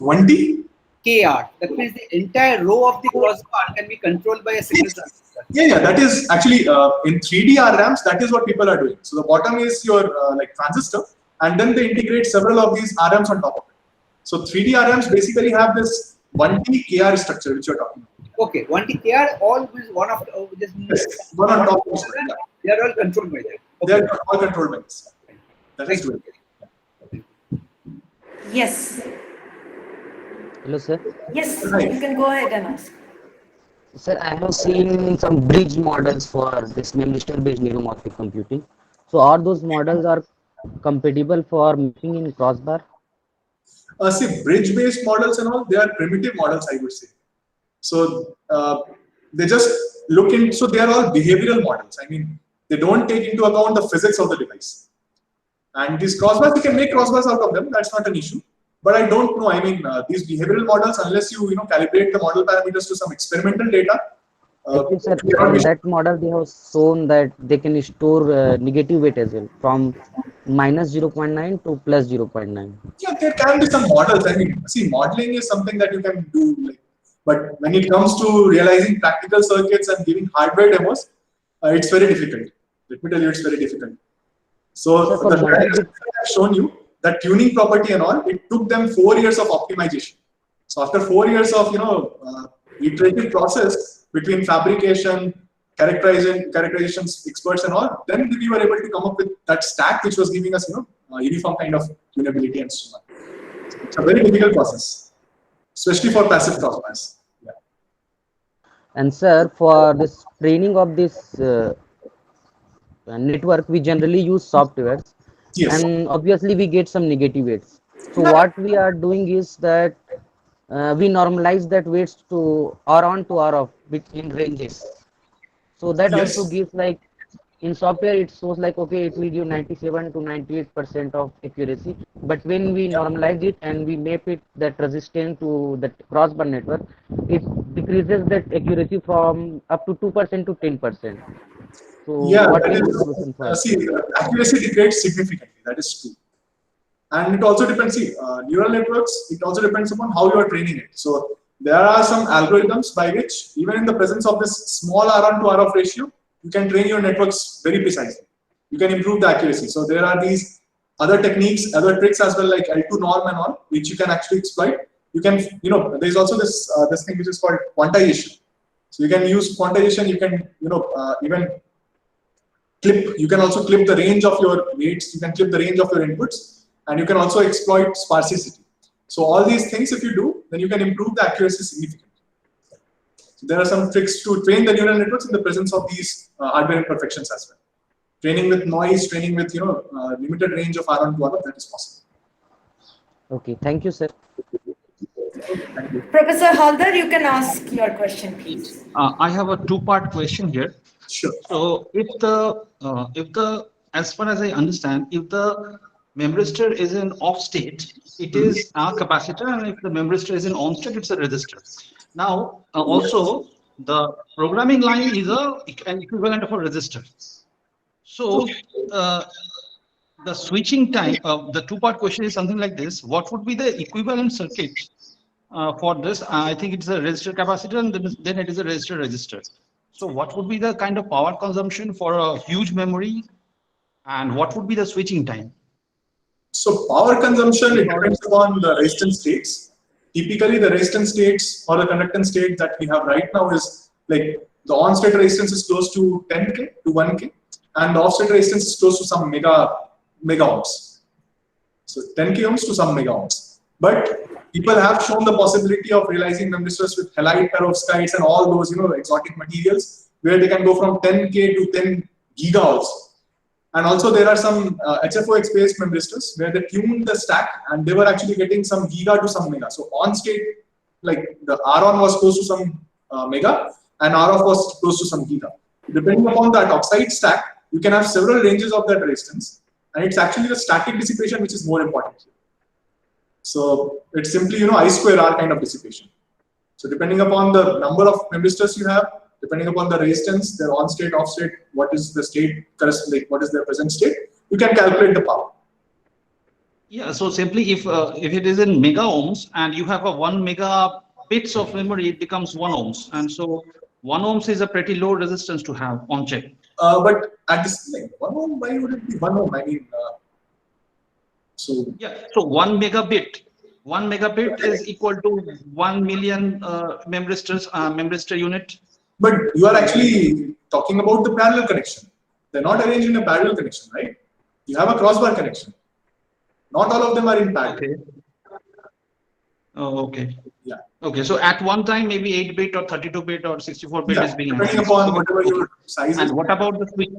1T? KR. That means the entire row of the crossbar can be controlled by a single transistor. Yeah. That is actually in 3D RRAMs. That is what people are doing. So the bottom is your transistor, and then they integrate several of these RRAMs on top of it. So 3D RRAMs basically have this 1T KR structure which you're talking about. Okay, 1T KR, all is one of this. Yes, one on top of it. Yeah. They are all controlled by that. Okay. They are all controlled by this. That is good. Yes. Hello, sir. Yes, Right. you can go ahead and ask. Sir, I have seen some bridge models for this Memristor-based neuromorphic computing. So, are those models are compatible for mapping in crossbar? See, bridge-based models and all, they are primitive models, I would say. So they just look in. So they are all behavioral models. I mean, they don't take into account the physics of the device. And these crossbars, you can make crossbars out of them. That's not an issue. But I don't know. I mean, these behavioral models, unless you calibrate the model parameters to some experimental data. Actually, sir, in that model, they have shown that they can store negative weight as well, from minus 0.9 to plus 0.9. Yeah, there can be some models. I mean, see, modeling is something that you can do. But when it comes to realizing practical circuits and giving hardware demos, it's very difficult. Let me tell you, it's very difficult. So the guys I've shown you, that tuning property and all, it took them 4 years of optimization. So after 4 years of iterative process between fabrication, characterization experts and all, then we were able to come up with that stack which was giving us uniform kind of tunability and so on. So it's a very difficult process, especially for passive crossbars. Yeah. And sir, for this training of this network, we generally use softwares. Yes. And obviously we get some negative weights. So what we are doing is that we normalize that weights to R on to R off between ranges. So that Yes. also gives, like, in software it shows like, okay, it will give 97 to 98% of accuracy. But when we normalize it and we map it, that resistance to that crossbar network, it decreases that accuracy from up to 2% to 10%. So Yeah, what that is the is, solution for see, accuracy degrades significantly. That is true. And it also depends, see, neural networks, it also depends upon how you are training it. So there are some algorithms by which, even in the presence of this small R on to R off ratio, you can train your networks very precisely. You can improve the accuracy. So there are these other techniques, other tricks as well, like L2 norm and all, which you can actually exploit. You can, there's also this thing which is called quantization. So you can use quantization. You can, even clip. You can also clip the range of your weights. You can clip the range of your inputs, and you can also exploit sparsity. So all these things, if you do, then you can improve the accuracy significantly. So there are some tricks to train the neural networks in the presence of these hardware imperfections as well. Training with noise, training with limited range of R on to R, that is possible. Okay, thank you, sir. Thank you. Professor Haldar, you can ask your question, please. I have a two-part question here. Sure. So, if the as far as I understand, if the memristor is in off state, it is a capacitor, and if the memristor is in on state, it's a resistor. Now, also the programming line is an equivalent of a resistor. So the switching time of the two-part question is something like this: what would be the equivalent circuit for this? I think it's a resistor capacitor, and then it is a resistor. So what would be the kind of power consumption for a huge memory, and what would be the switching time? So power consumption, it depends upon the resistance states. Typically, the resistance states or the conductance state that we have right now is like the on-state resistance is close to 10K to 1K, and the off-state resistance is close to some mega ohms. So 10K ohms to some mega ohms. But people have shown the possibility of realizing memristors with halide perovskites and all those exotic materials, where they can go from 10K to 10 giga also. And also there are some HFOX based memristors where they tuned the stack and they were actually getting some giga to some mega. So on state, like the R-on was close to some mega and R-off was close to some giga. Depending upon that oxide stack, you can have several ranges of that resistance, and it's actually the static dissipation which is more important here. So it's simply I square R kind of dissipation. So depending upon the number of memristors you have, depending upon the resistance, their on state, off state, what is the state, like what is their present state, you can calculate the power. Yeah, so simply if it is in mega ohms and you have a 1 mega bits of memory, it becomes 1 ohms, and so 1 ohms is a pretty low resistance to have on chip. But at this like 1 ohm, why would it be 1 ohm? I mean, so yeah, so 1 megabit is equal to 1 million memristor unit. But you are actually talking about the parallel connection. They're not arranged in a parallel connection, right? You have a crossbar connection. Not all of them are in parallel. Okay. Oh, okay. Yeah. Okay, so at one time maybe 8-bit or 32-bit or 64-bit is being depending accessed. upon whatever your size is. And what about the switch?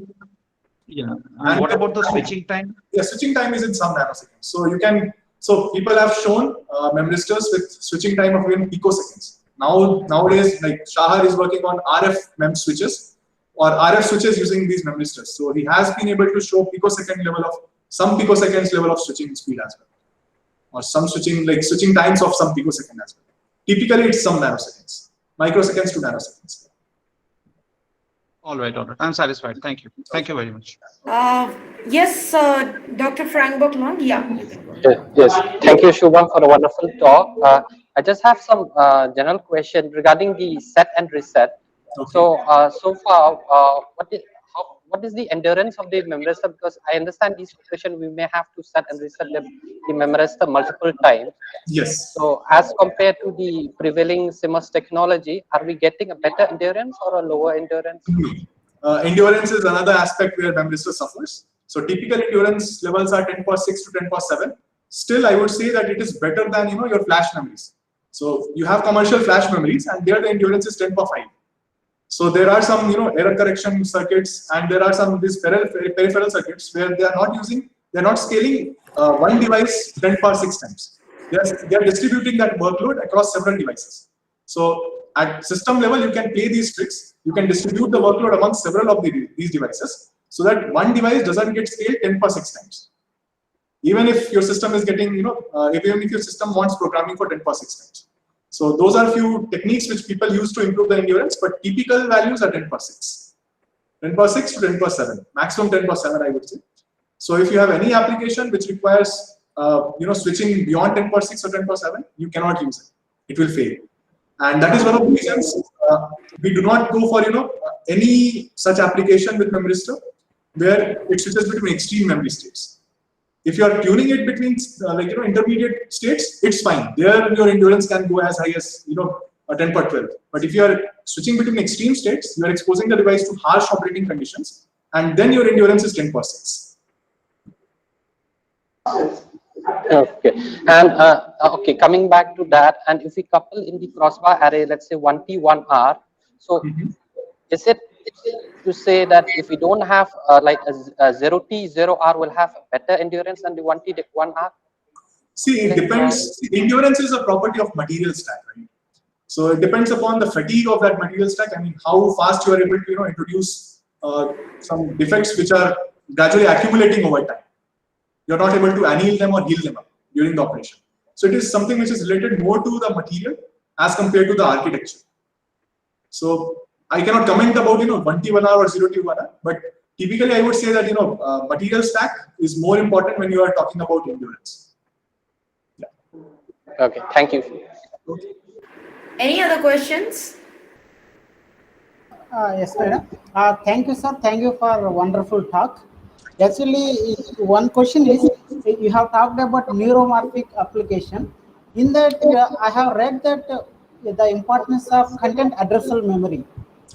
Yeah. And what about the switching time? Yeah, switching time is in some nanoseconds. So you can. So people have shown memristors with switching time of even picoseconds. Nowadays, like Shahar is working on RF mem switches or RF switches using these memristors. So he has been able to show some picoseconds level of switching speed as well, or some switching times of some picosecond as well. Typically, it's some nanoseconds, microseconds to nanoseconds. All right. I'm satisfied. Thank you. Thank you very much. Yes, Dr. Frank Boklund. Yeah. Yes. Thank you, Shubham, for a wonderful talk. I just have some general question regarding the set and reset. Okay. So, so far, what is the endurance of the memristor? Because I understand this operation we may have to set and reset the memristor multiple times. Yes. So, as compared to the prevailing CMOS technology, are we getting a better endurance or a lower endurance? Endurance is another aspect where memristor suffers. So typical endurance levels are 10 power 6 to 10 power 7. Still, I would say that it is better than your flash memories. So you have commercial flash memories, and there the endurance is 10 power 5. So there are some error correction circuits, and there are some these peripheral circuits where they're not scaling one device 10 power 6 times. They are distributing that workload across several devices. So at system level, you can play these tricks. You can distribute the workload among several of these devices, so that one device doesn't get scaled 10 power 6 times. Even if your system is getting, even if your system wants programming for 10 power 6 times. So those are few techniques which people use to improve the endurance, but typical values are 10 power 6. 10 power 6 to 10 power 7, maximum 10 power 7, I would say. So if you have any application which requires, switching beyond 10 power 6 or 10 power 7, you cannot use it. It will fail. And that is one of the reasons we do not go for, any such application with memristor where it switches between extreme memory states. If you are tuning it between intermediate states, it's fine. There your endurance can go as high as a 10 per 12. But if you are switching between extreme states, you are exposing the device to harsh operating conditions, and then your endurance is 10 per 6. Okay, and coming back to that, and if we couple in the crossbar array, let's say 1T 1R, so is it to say that if we don't have like a 0T 0R will have better endurance than the 1T 1R? See, it depends. Endurance is a property of material stack, right? So it depends upon the fatigue of that material stack. I mean, how fast you are able to introduce some defects which are gradually accumulating over time. You're not able to annihilate them or heal them up during the operation. So it is something which is related more to the material as compared to the architecture. So I cannot comment about 1T1R or 0T1R, but typically I would say that material stack is more important when you are talking about endurance. Yeah. Okay, thank you. Okay. Any other questions? Yes, madam. Thank you, sir. Thank you for a wonderful talk. Actually, one question is, you have talked about neuromorphic application. In that, I have read that the importance of content addressable memory.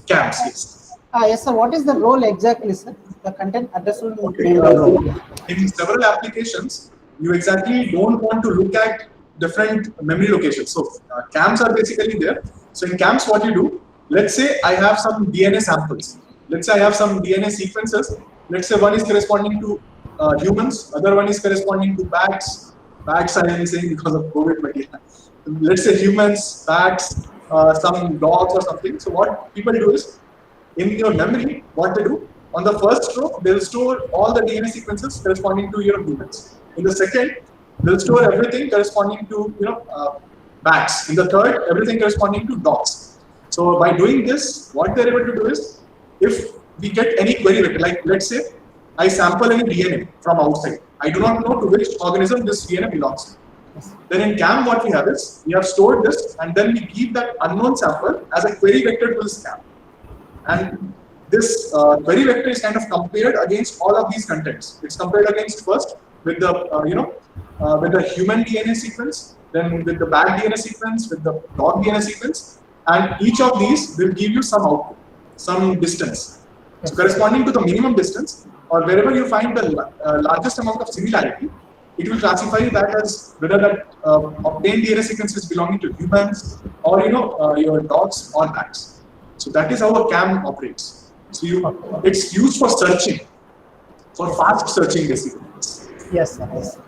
CAMS, yes. Yes, sir. What is the role exactly, sir? The content addressable Okay. memory role. In several applications, you exactly don't want to look at different memory locations. So CAMs are basically there. So in CAMs, what you do, let's say I have some DNA samples. Let's say I have some DNA sequences. Let's say one is corresponding to humans, other one is corresponding to bats. Bats I am saying because of COVID, but yeah. Let's say humans, bats, some dogs or something. So what people do is, in your memory, what they do, on the first row, they'll store all the DNA sequences corresponding to your humans. In the second, they'll store everything corresponding to bats. In the third, everything corresponding to dogs. So by doing this, what they're able to do is, if we get any query vector, like let's say I sample any DNA from outside, I do not know to which organism this DNA belongs to. Then in CAM, what we have is, we have stored this, and then we give that unknown sample as a query vector to this CAM. And this query vector is kind of compared against all of these contents. It's compared against first with the with the human DNA sequence, then with the bat DNA sequence, with the dog DNA sequence, and each of these will give you some output, some distance. So corresponding to the minimum distance, or wherever you find the largest amount of similarity, it will classify that as whether that obtained DNA sequence is belonging to humans or your dogs or bats. So that is how a CAM operates. So it's used for searching, for fast searching basically. Yes, sir. Yes.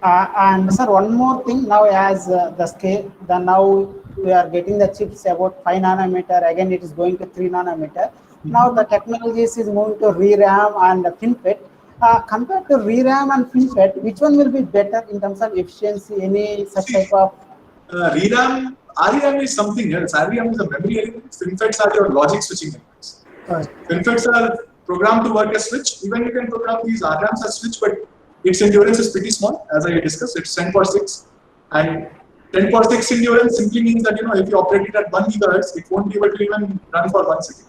And sir, one more thing. Now, as the scale, now we are getting the chips about 5 nanometer. Again, it is going to 3 nanometer. Now the technologies is moving to ReRAM and FinFET. Compared to ReRAM and FinFET, which one will be better in terms of efficiency? Any such type of ReRAM is something else. ReRAM is a memory element. FinFETs are your logic switching elements. FinFETs are programmed to work as switch. Even you can program these RRAMs as switch, but its endurance is pretty small, as I discussed. It's 10 power 6, and 10 power 6 endurance simply means that if you operate it at 1 gigahertz, it won't be able to even run for 1 second.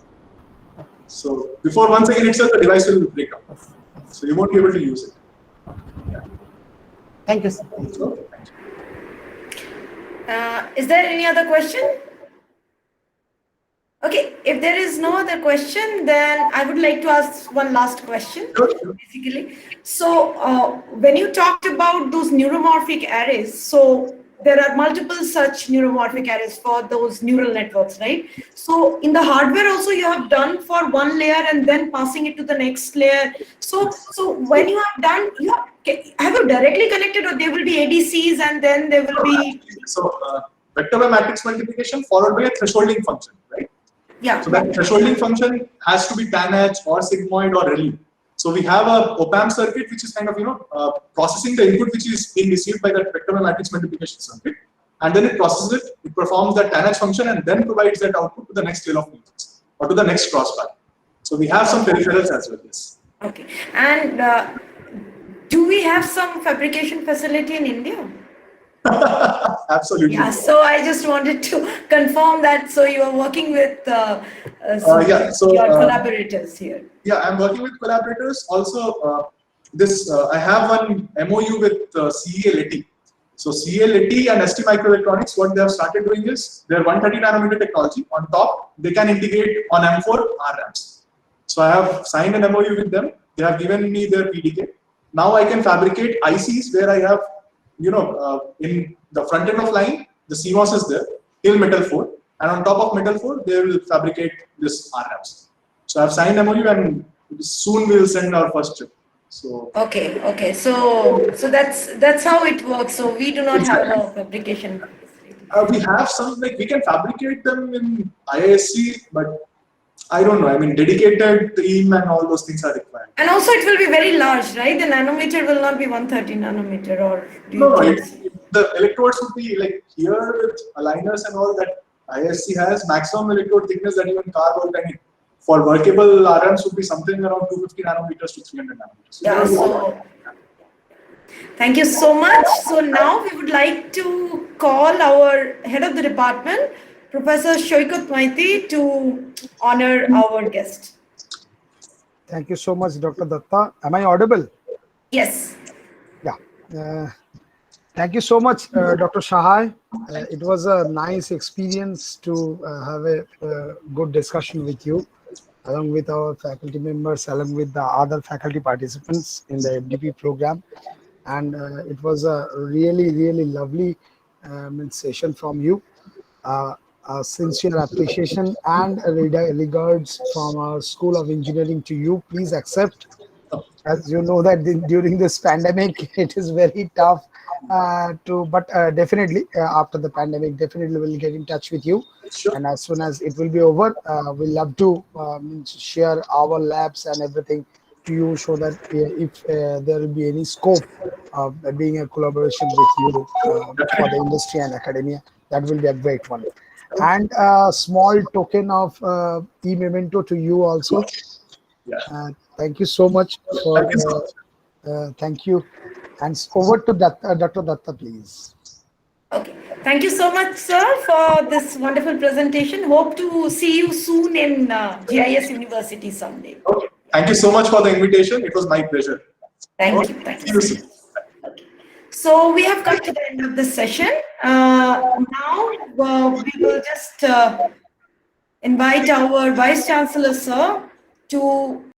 So before 1 second itself, the device will break down. So you won't be able to use it. Yeah. Thank you, sir. Okay, thank you. Is there any other question? Okay, if there is no other question, then I would like to ask one last question, basically. So when you talked about those neuromorphic arrays, so there are multiple such neuromorphic arrays for those neural networks, right? So in the hardware also you have done for one layer and then passing it to the next layer. So when you have done, have you directly connected, or there will be ADCs and then there will be... So vector by matrix multiplication followed by a thresholding function, right? Yeah. So that thresholding function has to be tanh or sigmoid or rel. So we have a op-amp circuit which is kind of processing the input which is being received by that vector by matrix multiplication circuit, and then it processes it. It performs that tanh function and then provides that output to the next tail of matrix or to the next crossbar. So we have some peripherals as well. Yes. Okay. And do we have some fabrication facility in India? Absolutely. Yeah, so I just wanted to confirm that. So you are working with your collaborators here. Yeah, I'm working with collaborators. Also, I have one MOU with CEA-Leti. So CEA-Leti and ST Microelectronics, what they have started doing is their 130 nanometer technology. On top, they can integrate on M4 RRAMs. So I have signed an MOU with them. They have given me their PDK. Now I can fabricate ICs where I have, in the front end of line, the CMOS is there till metal 4, and on top of metal 4, they will fabricate this RRAMs. So I've signed MOU, and soon we will send our first chip. So okay. So that's how it works. So we do not have a fabrication. We have some, we can fabricate them in IISc, but I don't know. I mean, dedicated team and all those things are required. And also, it will be very large, right? The nanometer will not be 130 nanometer, or no, the electrodes would be like here with aligners and all that. ISC has maximum electrode thickness that you can carve out any. For workable RMs would be something around 250 nanometers to 300 nanometers. Yeah, so thank you so much. So now we would like to call our head of the department, Professor Shoikat Maiti, to honor our guest. Thank you so much, Dr. Datta. Am I audible? Yes. Yeah. Thank you so much, Dr. Shahai. It was a nice experience to have a good discussion with you, along with our faculty members, along with the other faculty participants in the FDP program. And it was a really, really lovely session from you. Sincere appreciation and regards from our School of Engineering to you. Please accept. As you know that during this pandemic, it is very tough but definitely after the pandemic, definitely we'll get in touch with you. Sure. And as soon as it will be over, we'll love to share our labs and everything to you, so that if there will be any scope of being a collaboration with you for the industry and academia, that will be a great one. And a small token of e-memento to you also. Yeah. Thank you so much for thank you. And over to Dr. Datta, please. Okay. Thank you so much, sir, for this wonderful presentation. Hope to see you soon in GIS University someday. Okay. Thank you so much for the invitation. It was my pleasure. Thank you. Thank you so much. Okay. So we have come to the end of this session. Now we will just invite our Vice Chancellor, sir, to